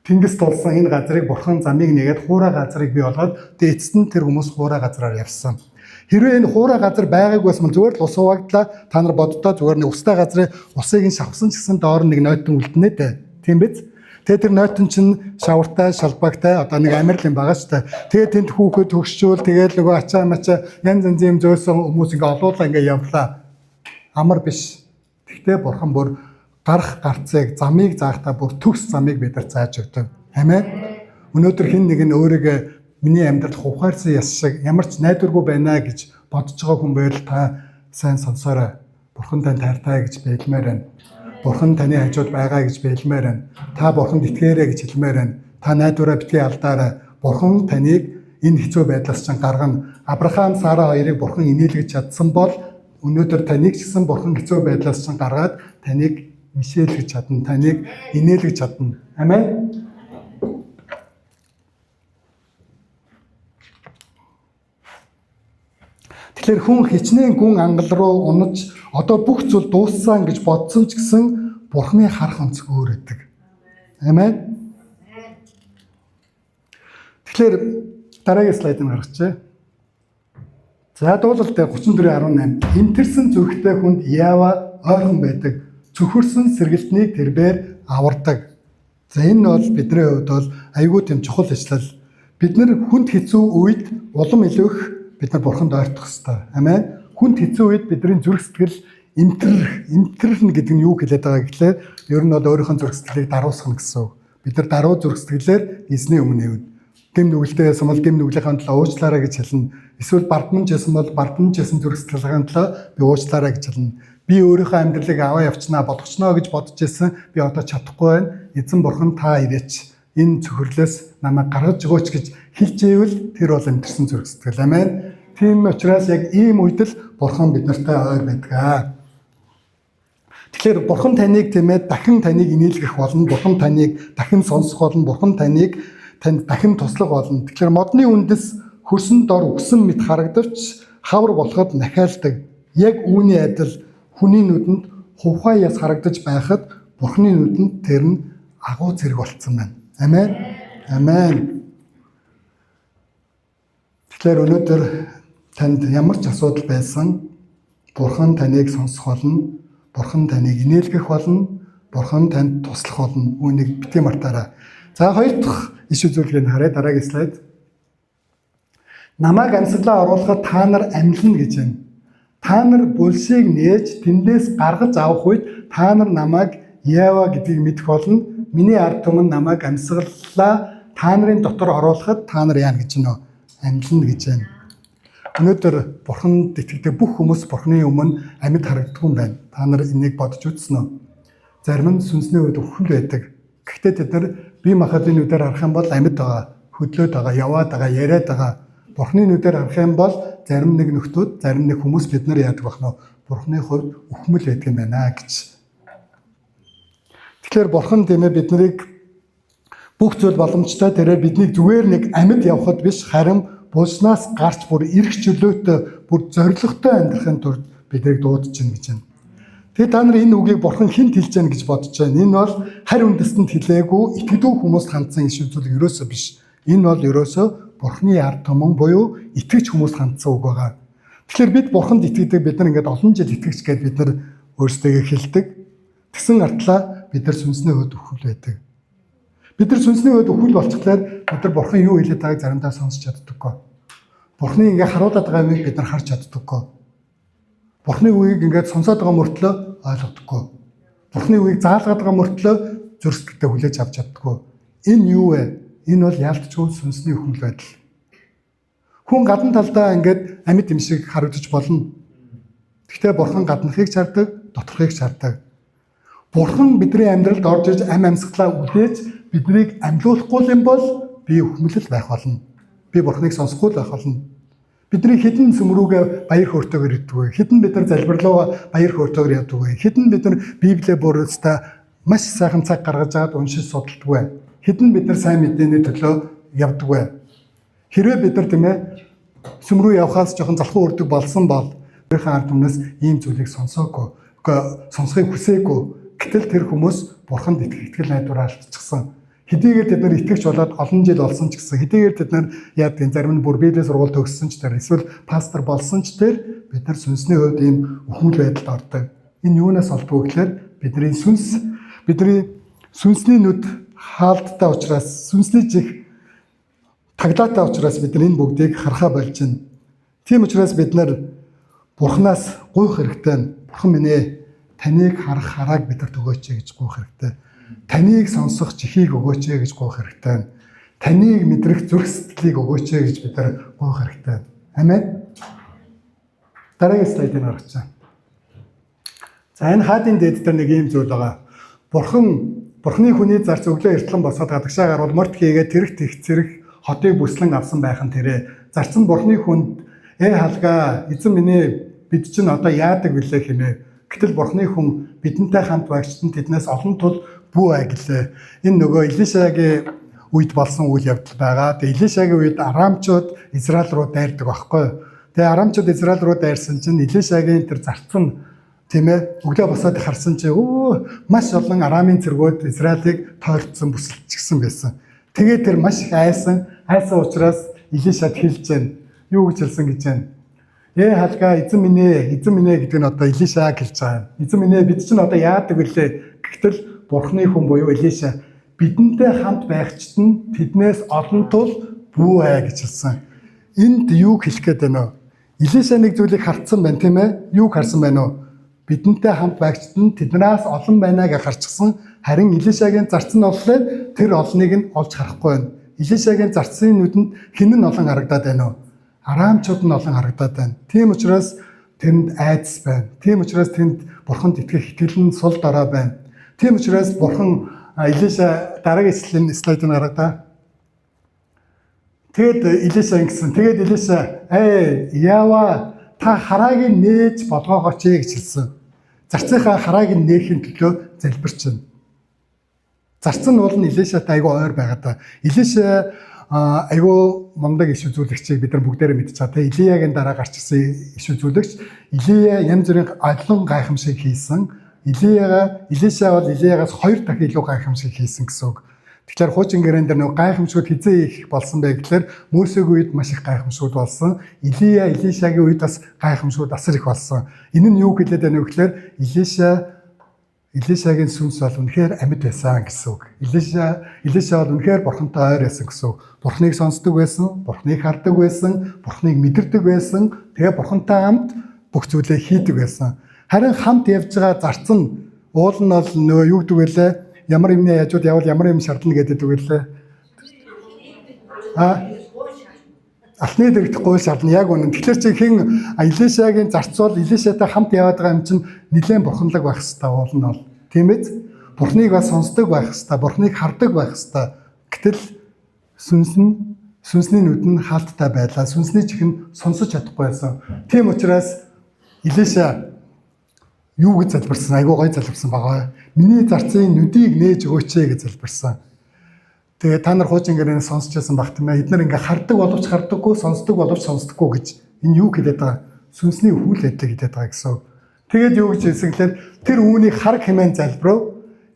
тэнгис тулсан энэ газрыг Бурхан замыг нээгээд хуурай газрыг бий болгоод эцэст нь тэр хүмүүс хуурай газраар явсан. Хэрвээ энэ хуурай газар байгаагүй байсан зүгээр л ус хуваагдлаа та нар боддоо зүгээр нэг устай газрын усыг нь шавсан ч гэсэн доор нэг нойтон үлдэнэ дээ. Тийм биз? Тэгээ тэр нойтон чинь шавартай, шалбагтай одоо нэг амирлын байгаа шүү дээ. Тэгээ тэнд хүүхэд төгсчүүл тэгээд нөгөө ачаа мачаа янз янзын зөөсөн хүмүүс ингээ олуулаа ингээ явлаа. Амар биш. Тэгтээ Бурхан бүр гарах гарцыг замыг заахтаа бүр төгс замыг бидэрт зааж өгдөг. Амен. Өнөөдөр хэн нэг нь өөрийгөө миний амьдралд хувхаарсан яс шиг ямар ч найдваргүй байна гэж бодож байгаа хүн байвал та сайн сонсоорой. Бурхан тань таартай гэж бэлмээр байна. Бурхан таны хажууд байгаа гэж бэлмээр байна. Та Бурханд итгээрэй гэж хэлмээр байна. Та найдвараа битгий алдаарай. Бурхан таныг энэ хэцүү байдлаас чинь гаргана. Авраам, Сара хоёрыг Бурхан инээлгэж чадсан бол өнөөдөр таныг ч гэсэн Бурхан хэцүү байдлаас чинь гаргаад таныг мишээлгэж чадна, таныг инээлгэж чадна. Амен. Тэгэхээр хүн хичнээн гүн ангал руу унаж одоо бүх зүйл дууссан гэж бодсон ч гэсэн Бурханы харах онцгой өөр өгдөг. Амен. Тэгэхээр дараагийн слайдыг гаргачих. За дуулалт 34:18. Энтерсэн зүрхтэй хүнд Яава ойрхон байдаг. Цөхөрсөн сэргэлтнийг тэрбээр авардаг. За энэ бол бидний хувьд бол айгүй тийм чухал ажил. Бид нар хүнд хэцүү үед улам илүүх бид нар Бурханд ойртох ёстой. Амен. Хүнд хэцүү үед бидний зүрх сэтгэл эмтрэрнэ гэдэг нь юу хэлээд байгаа гэхлээр ер нь бол өөрийнхөө зүрх сэтгэлийг даруусгах гэсэн үг. Бид нар даруй зүрх сэтгэлээр эзний өмнө нэвнэ. Гэм нүгэлтэй байсан бол гэм нүглийнхаа төлөө уучлаарай гэж хэлнэ. Эсвэл бардамж байсан бол бардамж байсан зүрх сэтгэлийн төлөө би уучлаарай гэж хэлнэ. Би өөрийнхөө амьдралыг аваа явчнаа болгочноо гэж бодож ирсэн. Би одоо чадахгүй байна. Эзэн Бурхан та ирээч. Энэ цөхрлөөс намайг гаргаж өгөөч гэж хэлж ивэл тэр бол амьдсан зүрх сэтгэл. Амен. Тийм учраас яг ийм үед л Бурхан биднэртэй ойр байдаг. Тэгэхээр Бурхан таныг тийм ээ дахин таныг инээлгэх болно. Бурхан таныг дахин сонсох болно. Бурхан танд дахин туслах болно. Тэгэхээр модны үндэс хөрсөн дор өгсөн мэт харагдавч хавар болоход нахиалдаг. Яг үүний адил хүний нүдэнд хувхай яс харагдаж байхад Бурханы нүдэнд тэр нь агуу зэрэг болцсон байна. Амен. Амен. Тэгэхээр өнөөдөр танд ямар ч асуудал байсан Бурхан таныг сонсох болно. Бурхан таныг инээлгэх болно. Бурхан танд туслах болно. Үүнийг битгий мартаарай. За хоёр дахь иш үзүүлгийг харъя. Дараагийн слайд. Намайг амьсгалаа оруулахад та нар амьлна гэж байна. Та нар булшийг нээж тэндээс гаргаж авах үед та нар намайг Яава гэдгийг мэдэх болно. Миний ард түмэн намайг амьсгалаа та нарын дотор оруулахад та нар яана гэж нөө амьлна гэж байна. Өнөөдөр Бурханд итгэдэг бүх хүмүүс Бурханы өмнө амьд харагддаг юм байна. Та нар энийг бодож үзсэн үү? Зарим нь сүнсний үед өвхөл байдаг. Гэхдээ тэд нар бие махбодын нүдээр харах юм бол амьд байгаа, хөдлөөд байгаа, яваад байгаа, яриад байгаа. Бурханы нүдээр харах юм бол зарим нэг нөхдүүд, зарим нэг хүмүүс бид нар яадаг бахна Бурханы хувьд өхмөл байдаг юм байна гэж. Тэгэхээр Бурхан тийм ээ бид нарыг бүх зүйл боломжтой тэрээр биднийг зүгээр нэг амьд явахад биш харин булснаас гарч бүр эрх чөлөөтэй бүр зоригтой амьдрахын тулд биднийг дуудаж байна гэж байна. Тэгээ та нар энэ үгийг Бурхан хэн хэлж байна гэж бодож байна. Энэ бол харь үндэстэнд хэлээгүй итгэдэг хүмүүст хандсан иш үзүүлэг ерөөсөө биш. Энэ бол ерөөсөө Бурханы ард түмэн буюу итгэж хүмүүст хандсан үг байгаа. Тэгэхээр бид Бурханд итгэдэг бид нар ингээд олон жил итгэж гээд бид нар өөрсдөө хэлдэг. Тэгсэн артлаа бид нар сүнсний хувьд өхөл байдаг. Бид нар сүнсний хувьд өхөл болчихлоор бид нар Бурхан юу хэлээд байгааг заримдаа сонсч чаддаггүй. Бурханы ингээ харуулад байгаа юмыг бид нар харж чаддаггүй. Бурхны үгийг ингээд сонсоод байгаа мөртлөө ойлгодоггүй. Бурхны үгийг заалгаад байгаа мөртлөө зөрсөлтөд хүлээж авч чаддаггүй. Энэ юу вэ? Энэ бол яалтчгүй сүнсний өхмөл байдал. Хүн гадна талдаа ингээд амьд юм шиг харагдаж болно. Гэхдээ бурхан гаднахыг чардаг, доторхыг чардаг. Бурхан бидний амьдралд орж ирж амьсгалаа үлээж биднийг амьлуулахгүй юм бол би өхмөлөл байх болно. Би бурханыг сонсохгүй байх болно. Бидний хідэн сүмрүүгээ баяр хөөртэйгээр иддэг вэ? Хідэн бид нар залбирлуугаа баяр хөөртэйгээр явдаг вэ? Хідэн бид нар Библиэ бүрөөстэй маш сайхан цаг гаргаж аваад уншиж судалдаг вэ? Хідэн бид нар сайн мэдээний төлөө явдаг вэ? Хэрвээ бид нар тийм ээ сүмрүү явхаас жоохон залхуу өрдөг болсон бол өөрийнхөө ард түмнээс ийм зүйлийг сонсоогүй, сонсохыг хүсээгүй. Гэтэл тэр хүмүүс бурханд итгэл найдвараа алдчихсан. Хэдийгээр тэд нар итгэж болоод олон жил болсон ч гэсэн хэдийгээр тэд нар яадгийн зарим нь бүр Библийн сургууль төгссөн ч тэр эсвэл пастор болсон ч тэр бид нар сүнсний хувьд ийм өхмөл байдалд ордог. Энэ юунаас олдгоо гэхээр бидний сүнсний нүд хаалттай учраас сүнсний чих таглаатай учраас бид энэ бүгдийг харахаа болж байна. Тийм учраас бид нар бурхнаас гуйх хэрэгтэй. Бурхан минь ээ, таныг харах харааг бид нар өгөөч гэж гуйх хэрэгтэй. Таныг сонсох чихийг өгөөч гэж гуйх хэрэгтэй. Таныг мэдрэх зүрх сэтгэлийг өгөөч гэж бид нар гуйх хэрэгтэй. Амен. Дараагийн слайдыг харах. За энэ хаадын дээд дээр нэг ийм зүйл байгаа. Бурхны хүний зарц өглөө эртлэн босоод гадагшаа гарвал морт хийгээд тэрэг тех зэрэг хотыг бүслэн авсан байхан тэрэ. Зарц нь бурхны хүнд халгаа эзэн минь ээ бид чинь одоо яадаг вүлээ хэмээн. Гэтэл бурхны хүн бидэнтэй хамт байгчтан тэднээс олон тул бүү ай гэлээ. Энэ нөгөө Илишагийн үед болсон үйл явдал байгаа. Тэгээ Илишагийн үед арамчууд Израиль руу дайрдаг байхгүй. Тэгээ арамчууд Израиль руу дайрсан чинь Илишагийн тэр зарц нь тийм ээ өглөө босоод харсан чинь маш олон арамын цэргүүд Израилийг тойрцсон бүсэлчихсэн байсан. Тэгээ тэр маш их айсан учраас Илишад хэлж байна. Юу гэж хэлсэн гэж байна. Халгаа эзэн минь ээ гэдэг нь одоо Илиша хэлж байгаа. Эзэн минь ээ бид чинь одоо яадаг вүлээ. Гэтэл бурхны хүн буюу Илиша бидэнтэй хамт байгчт нь тэднээс олон тул бүү ай гэж хэлсэн. Энд юу хэлэх гээд байна вэ? Илиша нэг зүйлийг хартсан байна тийм ээ. Юу харсан байна вэ? Бидэнтэй хамт байгчт нь тэднээс олон байна гэж харчихсан. Харин Илишагийн зарц нь оллоо тэр олныг нь олж харахгүй байна. Илишагийн зарцын нүдэнд хэн нь олон харагдаад байна вэ? Арамчууд нь олон харагдаад байна. Тийм учраас тэнд айдас байна. Тийм учраас тэнд бурханд итгэх итгэл нь сул дорой байна. Тийм учраас бурхан Илиша дараагийн слайдыг харагдаа. Тэгээд Илиша яава та харааг нээж болгоогооч гэж хэлсэн. Зарцынхаа харааг нээхийн төлөө залбирч байна. Зарц нь бол Илишатай айгүй ойр байгаа да. Илиша айгүй мундаг иш үзүүлэгчийг бид нар бүгдээрээ мэдчихэе. Илиягийн дараа гарч ирсэн иш үзүүлэгч. Илия янз бүрийн олон гайхамшиг хийсэн. Илиша бол Илиягаас 2 дахин илүү гайхамшиг хийсэн гэсэн үг. Тэгэхээр хуучин гэрэн дээр нэг гайхамшигуд хизээ их болсон бай гэхээр Мөсегийн үед маш их гайхамшигуд болсон. Илишагийн үед бас гайхамшигуд асар их болсон. Энэ нь юу хэлээд байна вэ гэхээр Илишагийн сүнс бол үнэхээр амьд байсан гэсэн үг. Илиша бол үнэхээр бурхантай ойр байсан гэсэн үг. Бурхныг сонсдог байсан, бурхныг хардаг байсан, бурхныг мэдэрдэг байсан. Тэгээ бурхантай хамт бүх зүйлээ хийдэг байсан. Харин хамт явж байгаа зарц нь уул нь бол нөгөө юу гэдэг вэлээ? Ямар юмны яжууд явал ямар юм шаардна гэдэг вэлээ? Алхны дэрэгдэх гуйл шаардна яг үнэн. Тэгэхээр чи хэн Илишагийн зарц бол Илишатай хамт яваад байгаа юм чинь нэлээд бурханлаг байх хэрэгтэй уул нь бол. Тийм биз? Бурхныг бас сонсдог байх хэрэгтэй, бурхныг хардаг байх хэрэгтэй. Гэтэл сүнсний нүд нь хаалттай байлаа. Сүнсний чих нь сонсож чадахгүй байсан. Тийм учраас Илиша юу гэж залбирсан? Айгуу гоё залбирсан байгаа. Миний зарцын нүдийг нээж өгөөч гэж залбирсан. Тэгээ та нар хуучин гэрээ сонсч байсан баг тийм ээ. Эдгээр ингээ хардаг боловч хардаггүй, сонсдог боловч сонсдоггүй гэж. Энэ юу хэлээд байгаа? Сүнсний өхмөл байдал хэлээд байгаа гэсэн. Тэгээд юу гэж хэлсэн гэхээр тэр үүнийг хараг хэмээн залбирав.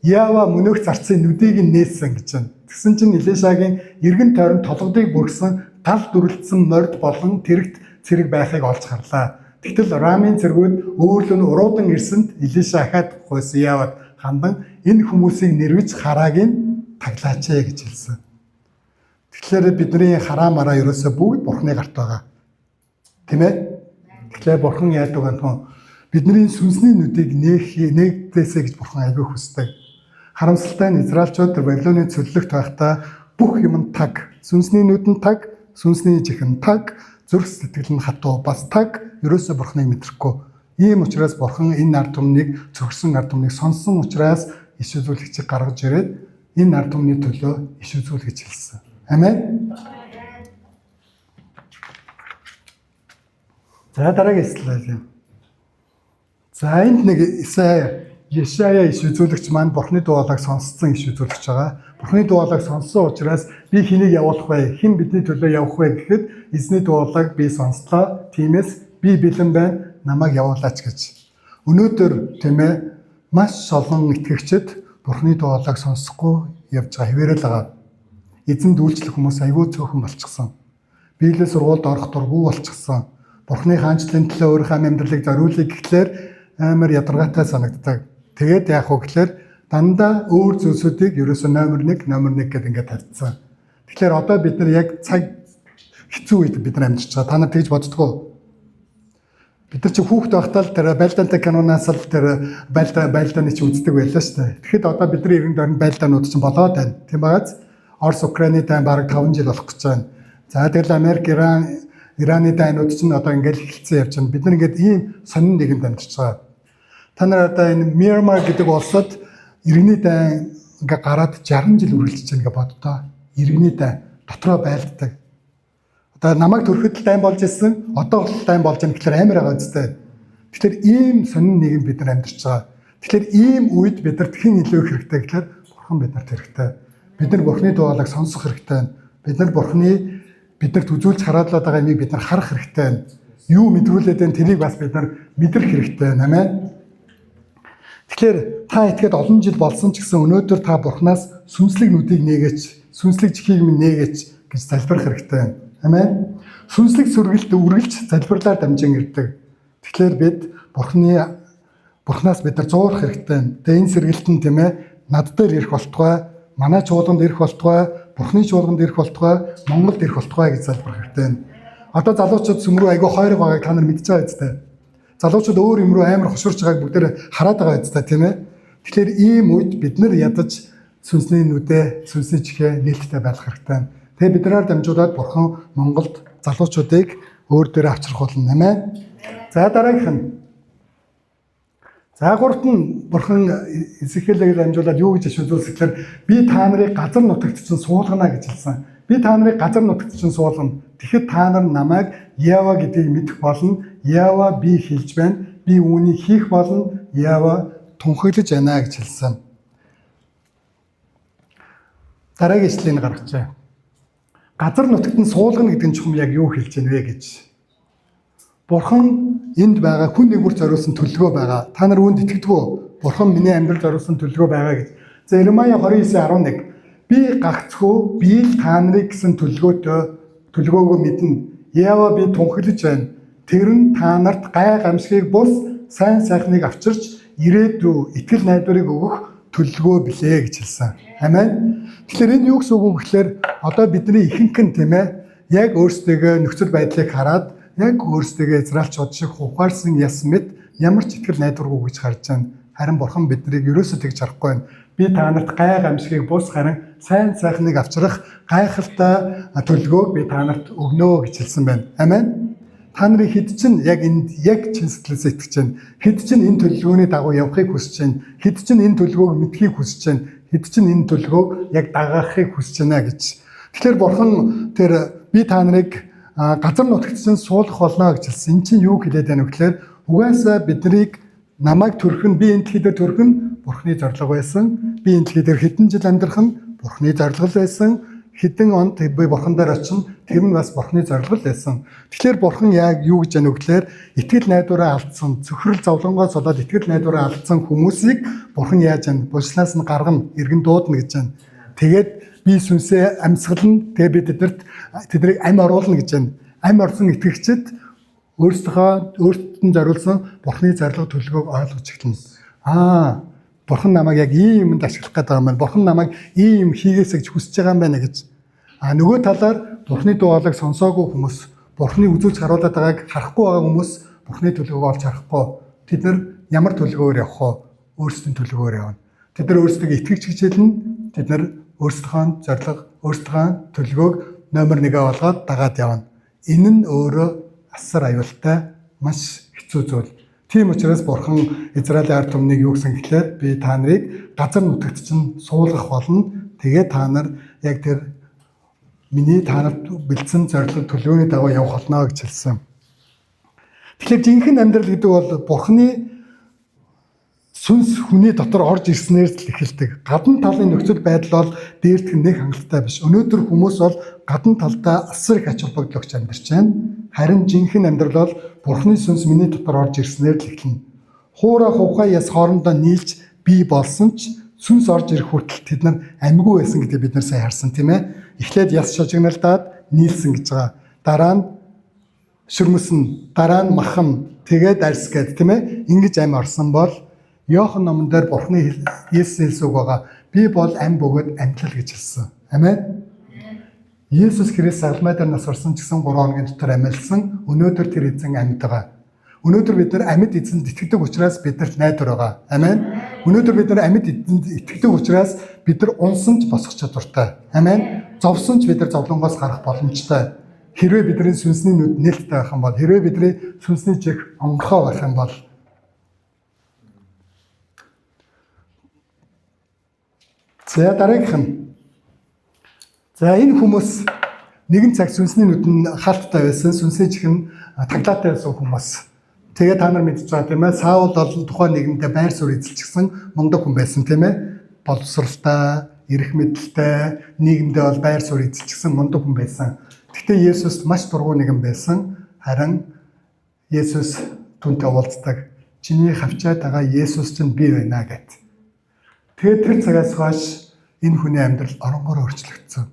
Яава мөнөөх зарцын нүдийг нь нээсэн гэж байна. Тэгсэн чинь Илишагийн эргэн тойрон толгодыг бүрсэн гал дүрлэлсэн морд болон тэрэгт цэрэг байхыг олж харлаа. Тэгтэл Рамын цэргүүд өөрлөө нь уруудан ирсэнд Илиша ахаад хойсон яваад хандан энэ хүмүүсийг нэрвэж харааг нь таглаач гэж хэлсэн. Тэгэхээр бидний хараа мараа ерөөсөө бүгд бурхны гарт байгаа. Тийм ээ? Тэгэхээр бурхан яадаг вэ? Бидний сүнсний нүдийг нээгдээсэй гэж Бурхан аягүй хүсдэг. Харамсалтай нь Израильчууд Бабилоны цөллөгт байхдаа бүх юм таг, сүнсний нүд нь таг, сүнсний чихэн таг, зүрх сэтгэл нь хатуу бас таг, ерөөсөө Бурханыг мэдрэхгүй. Ийм учраас Бурхан энэ ард түмнийг зөвхөрсөн ард түмнийг сонссон учраас иш үзүүлэгчийг гаргаж ирээд энэ ард түмний төлөө иш үзүүлгэж хэлсэн. Амен. За дараагийн слайд юм. За энд нэг Ишая иш үзүүлэгч маань Бурхны дуулааг сонсцсон иш үзүүлэгч байгаа. Бурхны дуулааг сонссон учраас би хэнийг явуулах вэ? Хэн бидний төлөө явах вэ гэхэд эзний дуулааг би сонслоо. Тиймээс би бэлэн байна. Намайг явуулаач гэж. Өнөөдөр тийм ээ маш олон итгэгчид Бурхны дуулааг сонсохгүй явж байгаа хэвээрэл байгаа. Эзэнд үйлчлэх хүмүүс аягүй цөөхөн болчихсон. Библийн сургуульд орох дургүй болчихсон. Бурхны хаанчлалын төлөө өөрийнхөө амьдралыг зориулъя гэхлээр амар ядаргаатай санагддаг. Тэгээд яах вэ гэхээр дандаа өөр зүйлсүүдийг ерөөсөө номер 1 гэдэг ингээд тавьчихсан. Тэгэхээр одоо бид нар яг цаг хэцүү үед бид нар амьдарч байгаа. Та нар тэгж боддгоо. Бид нар чи хүүхэд байхдаа л тэр байлдаантай киноноос л тэр байлдааны чи үздэг байлаа шүү дээ. Тэгэхэд одоо бидний иргэн дөрн байлдаанууд чинь болоод байна. Тийм бааз Орос Украины дайн бараг 5 жил болох гэж байна. За тэгэл Америк, Ираны дайнууд чинь одоо ингээд эхэлсэн явж байна. Бид нар ингээд ийм сонин нэгэнд амьдарч байгаа. Та нар одоо энэ Myanmar гэдэг улсад иргэний дайн ингээ гараад 60 жил үргэлжлэж байгаа боддоо. Иргэний дайн дотроо байлддаг. Одоо намайг төрөхөд дайн болж ирсэн, одоо бол дайн болж байгаа гэхээр амар байгаа үстэй. Тэгэхээр ийм сонин нийгэм бид нар амьдарч байгаа. Тэгэхээр ийм үед бид нар хэн илүү хэрэгтэй гэхээр Бурхан биднэрт хэрэгтэй. Бид нар Бурханы дуулааг сонсох хэрэгтэй. Бид нар Бурханы биднэрт үзүүлж хараалаад байгаа юмыг бид нар харах хэрэгтэй. Юу мэдрүүлээд байна тэрийг бас бид нар мэдрэх хэрэгтэй. Амен. Тэгэхээр та итгээд олон жил болсон ч гэсэн өнөөдөр та Бурханаас сүнслэг нүдийг нээгээч, сүнслэг чихийг минь нээгээч гэж залбирах хэрэгтэй. Амен. Сүнслэг сүргэлт үргэлж залбирлаар дамжин ирдэг. Тэгэхээр бид Бурханаас бид нар зуурах хэрэгтэй. Тэгээ энэ сэргэлт нь тийм ээ над дээр ирэх болтугай, манай чуулганд ирэх болтугай, Бурханы чуулганд ирэх болтугай, Монголд ирэх болтугай гэж залбирах хэрэгтэй. Одоо залуучууд сүмрүү айгүй хойрог байгааг та нар мэдж байгаа үстэй. Залуучууд өөр юм руу амар хошурж байгааг бүгдээр хараад байгаа үстэй тийм ээ. Тэгэхээр ийм үед бид нар ядаж сүнсний нүдэ, сүнсний чихээ нээлттэй байх хэрэгтэй. Тэгээ биднээр дамжуулаад Бурхан Монголд залуучуудыг өөр дээр авчрах болно. Амен. За дараагийнх нь. За гуравт нь Бурхан Изекиэлийг дамжуулаад юу гэж шүлүүлсэхээр би та нарыг газар нутагт чинь суулгана гэж хэлсэн. Би та нарыг газар нутагт чинь суулгана. Тэгэхэд та нар намайг Ява гэдгийг мэдэх болно. Ява би хэлж байна. Би үүнийг хийх болно. Ява тунхаглаж байна гэж хэлсэн. Дараагийн ишлэгийг гаргачаа. Газар нутагт нь суулгана гэдэг нь чухам яг юу хэлж байна вэ гэж. Бурхан энд байгаа хүн нэгүр зориулсан төлөвлөгөө байгаа. Та нар үүнд итгэдэг үү? Бурхан миний амьдрал зориулсан төлөвлөгөө байгаа гэж. За Иремая 29:11 би гагцхүү би л та нарыг гэсэн төлөвлөгөөгөө мэднэ. Яава би тунхаглаж байна. Тэр нь та нарт гай гамшигыг бус сайн сайхныг авчирч ирээдүй итгэл найдварыг өгөх төлөвлөгөө билээ гэж хэлсэн. Амен. Тэгэхээр энэ юу гэсэн үг вэ гэхээр одоо бидний ихэнх нь тийм ээ яг өөрсдөө нөхцөл байдлыг хараад яг өөрсдөө Израильчууд шиг ухаарсан яс мэд ямар ч итгэл найдваргүй гэж харж байна. Харин Бурхан биднийг ерөөсөө тэгж харахгүй байна. Би та нарт гай гамшигыг бус харин сайн сайхныг авчрах гайхалтай төлөвлөгөөг би та нарт өгнө гэж хэлсэн байна. Амен. Та нарын хэд чинь яг энд яг чин сэтгэлээсээ итгэж байна. Хэд чинь энэ төлөвлөгөөний дагуу явахыг хүсэж байна. Хэд чинь энэ төлөвлөгөөг мэдхийг хүсэж байна. Хэд чинь энэ төлөвлөгөөг яг дагаахыг хүсэж байна гэж. Тэгэхээр Бурхан тэр би та нарыг газар нутагт чинь суулгах болно гэж хэлсэн. Энд чинь юу хэлээд байна вэ гэхээр угаасаа биднийг намайг төрөх нь би энэ дэлхийд төрөх нь Бурханы зорилго байсан. Би энэ дэлхийд хэдэн жил амьдрах нь Бурханы зорилго байсан. Хэдэн онд би Бурхан дээр очин тэр нь бас Бурханы зорилго байсан. Тэгэхээр Бурхан яг юу гэж яана вэ гэхээр итгэл найдвараа алдсан, цөхрөл зовлонгоос болоод итгэл найдвараа алдсан хүмүүсийг Бурхан яаж яана? Булчнаас нь гаргана, эргэн дуудана гэж байна. Тэгээд би сүнсээ амьсгална. Тэгээ би тэднийг ам оруулна гэж байна. Ам орсон итгэгчид өөртөө зориулсан Бурханы зорилго төлөвлөгөөг ойлгож эхэлнэ. Бурхан намайг яг ийм юмд ашиглах гэдэг юм байна. Бурхан намайг ийм юм хийгээсэй гэж хүсэж байгаа юм байна гэж. Нөгөө талаар Бурханы дуулааг сонсоогүй хүмүүс, Бурханы үзүүлж харуулдаг байгааг харахгүй байгаа хүмүүс Бурханы төлөвлөгөөг олж харахгүй. Тэд нар ямар төлөвөөр явах вэ? Өөрсдийн төлөвөөр явна. Тэд нар өөрсдөө итгэж хичээлнэ. Тэд нар өөрсдийнхөө зорилго, өөрсдийнхөө төлөвөөг номер 1 болгоод дагаад явна. Энэ нь өөрөө асар аюултай, маш хэцүү зүйл. Тийм учраас Бурхан Израилийн ард түмнийг юу гэсэн гэхээр би та нарыг газар нутагт чинь суулгах болно. Тэгээд та нар яг тэр миний та нарт бэлдсэн зорилго төлөвөөний дагуу явах болно гэж хэлсэн. Тэгэхээр жинхэнэ амьдрал гэдэг бол Бурханы сүнс хүний дотор орж ирснээр л эхэлдэг. Гадна талын нөхцөл байдал бол дээрх нэг хангалттай биш. Өнөөдөр хүмүүс бол гадна талдаа асар их ач холбогдол өгч амьдарч байна. Харин жинхэнэ амьдрал бол Бурханы сүнс миний дотор орж ирснээр л эхэлнэ. Хуура хувхай яс хоорондоо нийлж бий болсон ч сүнс орж ирэх хүртэл тэд нар амьгүй байсан гэдэг бид нар сайн харсан тийм ээ. Эхлээд яс шажигналдаад нийлсэн гэж байгаа. Дараа нь шүрмэсэн, дараа нь махам, тэгээд арьс гэдэг тийм ээ. Ингэж ам орсон бол Иохан номон дээр Бурханы Есүс хэлсэн үг байгаа. Би бол ам бөгөөд амьдлал гэж хэлсэн. Амен. Есүс Христ алмай дээр нас орсон ч гэсэн 3 хоногийн дотор амьдсан. Өнөөдөр тэр эзэн амьд байгаа. Өнөөдөр бид нар амьд эзэнд итгэдэг учраас бидэрт найдвар байгаа. Амен. Өнөөдөр бид нар амьд эзэнд итгэдэг учраас бид нар унсан ч босох чадвартай. Амен. Зовсон ч бид нар зовлонгоос гарах боломжтой. Хэрвээ бидний сүнсний нүд нээлттэй байх юм бол, хэрвээ бидний сүнсний чих онгорхоо байх юм бол за дараагийнх нь. За энэ хүмүүс нэгэн цаг сүнсний нүд нь хаалттай байсан, сүнсний чих нь таглаатай байсан хүмүүс. Тэгээ та нар мэдж байгаа тийм ээ. Саул бол тухайн нийгэмдээ байр суурь эзэлчихсэн мундаг хүн байсан тийм ээ. Боловсралтай, эрх мэдэлтэй, нийгэмдээ бол байр суурь эзэлчихсэн мундаг хүн байсан. Гэхдээ Есүс маш дургуй нэгэн байсан. Харин Есүс түүнтэй уулздаг. Чиний хавчаад байгаа Есүс чинь би байна гэд. Тэгээд тэр цагаас хойш энэ хүний амьдрал оронгоор өөрчлөгдсөн.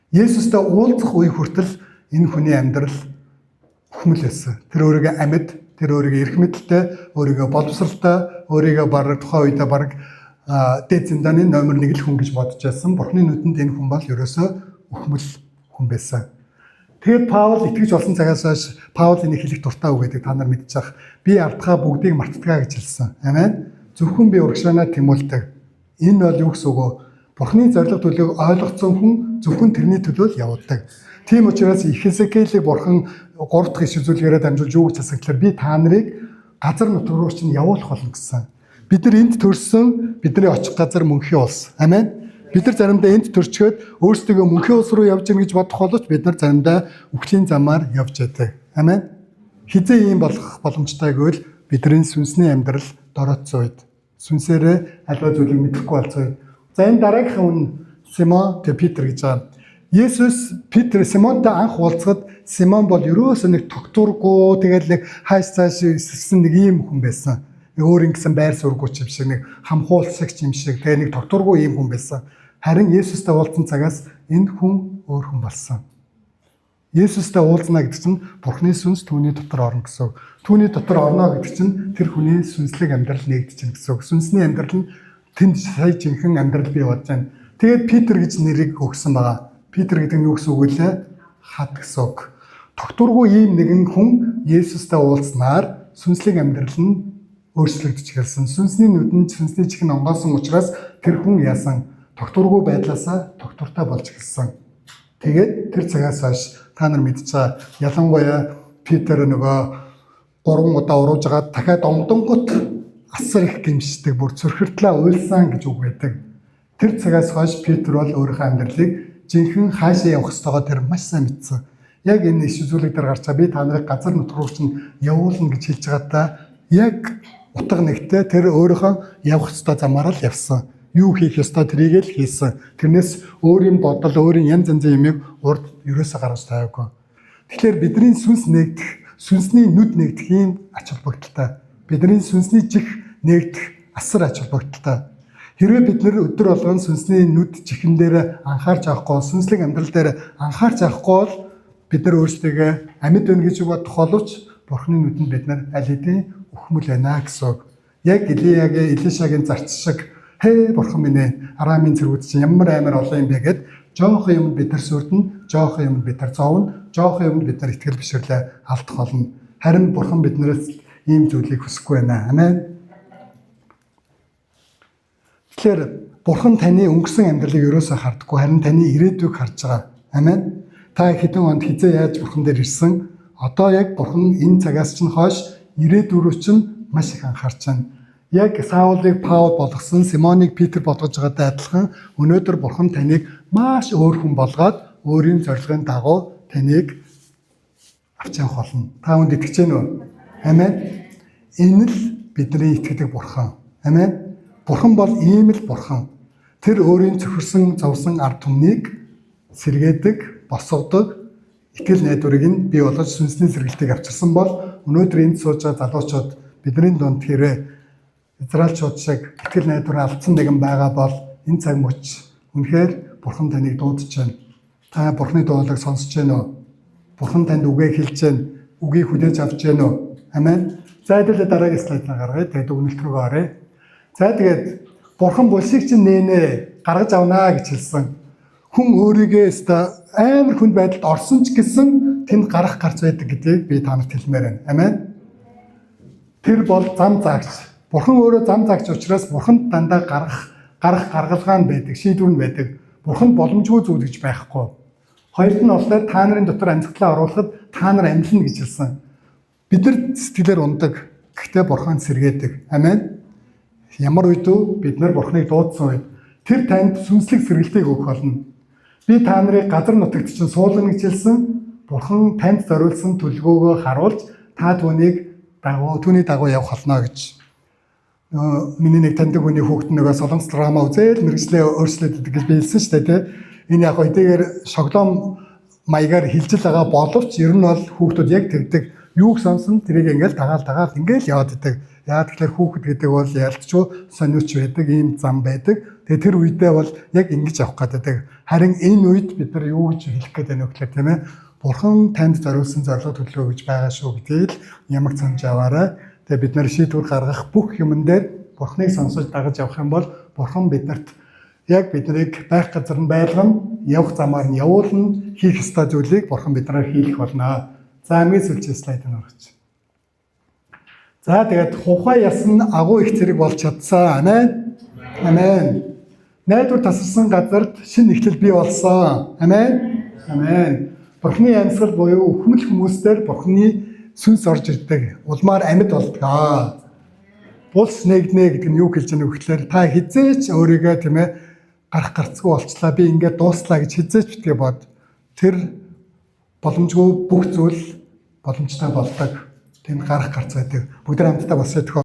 Есүстэй уулзах үе хүртэл энэ хүний амьдрал хүмүл байсан. Тэр өөрийгөө амьд, тэр өөрийгөө эрх мэдэлтэй, өөрийгөө боловсралтай, өөрийгөө баг тухайн үедээ баг дээд зиндааны номер 1 л хүн гэж бодож байсан. Бурхны нүдэнд энэ хүн бол ерөөсөө өхмөл хүн байсан. Тэгээд Паул итгэж болсон цагаас хойш Паул энийг хэлэх дуртай үг гэдэг та нар мэдчих зах. Би ардхаа бүгдийг мартдгаа гэж хэлсэн. Амен. Зөвхөн би урагшаанаа тэмүүлдэг. Энэ бол юу гэсэн үг вэ? Бурхны зорилго төлөвийг ойлгоцсон хүн зөвхөн тэрний төлөө л явдаг. Тийм учраас Ихесекелийг Бурхан 3 дахь иш үзүүлгээрээ дамжуулж юу гэж хэлсэн гэхээр би та нарыг газар нутаг руу чинь явуулах болно гэсэн. Бид нар энд төрсөн бидний очих газар мөнхийн улс. Амен. Бид нар заримдаа энд төрчөөд өөрсдөө мөнхийн улс руу явж гэнэ гэж бодох боловч бид нар заримдаа үхлийн замаар явж байдаг. Амен. Хизээ ийм болох боломжтой гэвэл бидний сүнсний амьдрал дороотсон үед сүнсээрээ аливаа зүйлийг мэдэхгүй болсон үед. За энэ дараагийнх нь Симон тэ Петр гэж байгаа. Есүс Петр Симонтой анх уулзахад Симон бол ерөөсөө нэг тогтургүй тэгээд нэг хайш цааш эсэлсэн нэг ийм хүн байсан. Өөр ингэсэн байр суурьгүй юм шиг нэг хамхуулсагч юм шиг тэгээд нэг тогтургүй ийм хүн байсан. Харин Есүстэй уулзсан цагаас энэ хүн өөр хүн болсон. Есүстэй уулзнаа гэдэг чинь Бурхны сүнс түүний дотор орно гэсэн үг. Түүний дотор орно гэдэг чинь тэр хүний сүнслэг амьдрал нэгдэж байна гэсэн үг. Сүнсний амьдрал нь тэнд сая жинхэнэ амьдрал бий болж байна. Тэгээд Петр гэж нэрийг өгсөн байгаа. Петр гэдэг нь юу гэсэн үг вэ? Хад гэсэн үг. Тогтургүй ийм нэгэн хүн Есүстэй уулзнаар сүнслэг амьдрал нь өөрчлөгдөж эхэлсэн. Сүнсний нүдэнд сүнсний чих нь онгоосон учраас тэр хүн яасан тогтургүй байдлаасаа тогтвортой болж эхэлсэн. Тэгээд тэр цагаас хойш та нар мэдж байгаа ялангуяа Петр нөгөө 3 удаа урууж байгаа дахиад онгодонгот асар их гэмшдэг бүр цөрхөртлөө уйлсан гэж үг байдаг. Тэр цагаас хойш Петр бол өөрийнхөө амьдралыг жинхэнэ хаашаа явах ёстойгоо тэр маш сайн мэдсэн. Яг энэ иш үзүүлэг дээр гарч байгаа би та нарыг газар нутг руу чинь явуулна гэж хэлж байгаадаа яг утга нэгтээ тэр өөрийнхөө явах ёстой замаараа л явсан. Юу хийх ёстой тэрийг л хийсэн. Тэрнээс өөрийн бодол, өөрийн янз янзын юмыг урд ерөөсө гаргаж тавиагүй. Тэгэхээр бидний сүнс нэгдэх, сүнсний нүд нэгдэх юм ач холбогдолтой. Бидний сүнсний чих нэгдэх асар ач холбогдолтой. Хэрвээ бид нэр өдөр болгон сүнсний нүд чихэн дээр анхаарч авахгүй, сүнслэг амьдрал дээр анхаарч авахгүй бол бид нар өөрсдөө амьд байна гэж бодох боловч Бурхны нүдэнд бид нар аль хэдийн өхмөл байна гэсэн үг. Яг Илишагийн зарц шиг хээ Бурхан минь ээ Арамын цэргүүд чинь ямар амар олон юм бэ гэд жоохон юм бид нар сүрдэн, жоохон юм бид нар зовно, жоохон юм бид нар итгэл бишрлээ алдах болно. Харин Бурхан биднээс ийм зүйлийг хүсэхгүй байна. Амен. Тэгэхээр Бурхан таны өнгөрсөн амьдралыг ерөөсөө хардаггүй, харин таны ирээдүйг харж байгаа. Амен. Та хэдэн онд хизээ яаж Бурхан дээр ирсэн? Одоо яг Бурхан энэ цагаас чинь хойш ирээдүй рүү чинь маш их анхаарч байна. Яг Саулыг Паул болгосон, Симоныг Питер болгож байгаатай адилхан өнөөдөр Бурхан таныг маш өөр хүн болгоод өөрийн зорилгын дагуу таныг авч явах болно. Та хүнд итгэж байна уу? Амен. Энэ л бидний итгэдэг Бурхан. Амен. Бурхан бол ийм л Бурхан. Тэр өөрийн зөвхөрсөн зовсон ард түмнийг сэргээдэг, босгодог, итгэл найдварыг нь бий болгож сүнсний сэргэлтийг авчирсан бол өнөөдөр энд сууж байгаа залуучууд бидний дунд хэрвээ Израильчууд шиг итгэл найдвар алдсан нэгэн байгаа бол энэ цаг мөч үнэхээр Бурхан таныг дуудаж байна. Та Бурханы дуудлагыг сонсож байна уу? Бурхан танд үгээ хэлж байна. Үгийг хүлээж авч байна уу? Амен. За хэдүүлээ дараагийн слайдыг гаргая. Тэгээд өгнөлт рүү оръё. За тэгээд Бурхан булшийг чинь нээнэ гаргаж авнаа гэж хэлсэн. Хүн өөрийгөө амар хүнд байдалд орсон ч гэсэн тэнд гарах гарц байдаг гэдгийг би та нарт хэлмээр байна. Амен. Тэр бол зам заагч. Бурхан өөрөө зам заагч учраас Бурханд дандаа гаргалгаа нь байдаг, шийдвэр нь байдаг. Бурханд боломжгүй зүйл гэж байхгүй. Хоёрт нь болохоор та нарын дотор амьсгалаа оруулахад та нар амьлна гэж хэлсэн. Бид нар сэтгэлээр ундаг. Гэхдээ Бурхан сэргээдэг. Амен. Ямар үедөө бид нар Бурханыг дуудсан үед тэр танд сүнслэг сэргэлтийг өгөх болно. Би та нарыг газар нутагт чинь суулгана гэж хэлсэн. Бурхан танд зориулсан төлөвөөгөө харуулж та түүний дагуу явах болно гэж. Миний нэг таньдаг хүний хүүхэд нөгөө солонгос драма үзэл мэрэгчлээ өөрчлөлт гэж би хэлсэн шүү дээ, тийм. Энэ яг эдгээр шоглоом маягаар хилжил байгаа боловч ер нь бол хүүхдүүд яг тэгдэг. Юуг сонсон тэрийг ингээл дагаал ингээл яваад идэг. Яагаад гэвэл хүүхэд гэдэг бол ялцчуу сониуч байдаг, ийм зам байдаг. Тэгээ тэр үедээ бол яг ингэж явах гэдэг. Харин энэ үед бид нар юу гэж хэлэх гээд байна вэ гэхээр, тийм ээ. Бурхан танд зориулсан зорилго төлөвлөгөө гэж байгаа шүү гэдгийг ямагт санаж аваарай. Тэгээ бид нар шийдвэр гаргах бүх юмн дээр Бурханыг сонсож дагаж явах юм бол Бурхан биднэрт яг биднийг байх газар нь байлгана, явах замаар нь явуулна, хийх ёстой зүйлийг Бурхан биднээр хийх болно. За хамгийн сүүлчийн слайд нь орчих. За тэгээд хувхай ясан агуу их зэрэг болж чадсан. Амен. Амен. Найдвар тасарсан газарт шинэ эхлэл бий болсон. Амен. Амен. Бурханы амьсгал буюу хүмүл хүмүүстээр Бурханы сүнс орж ирдэг. Улмаар амьд болдгоо. Булс нэгнэ гэдэг нь юу хэлж байгааг гэхээр та хизээч өөрийгөө тийм ээ гарах гарцгүй болчлаа. Би ингээд дууслаа гэж хизээч битгий бод. Тэр боломжгүй бүх зүйл боломжтой болдог. Тэнд гарах гарц байдаг. Бүгд хамтдаа босъё.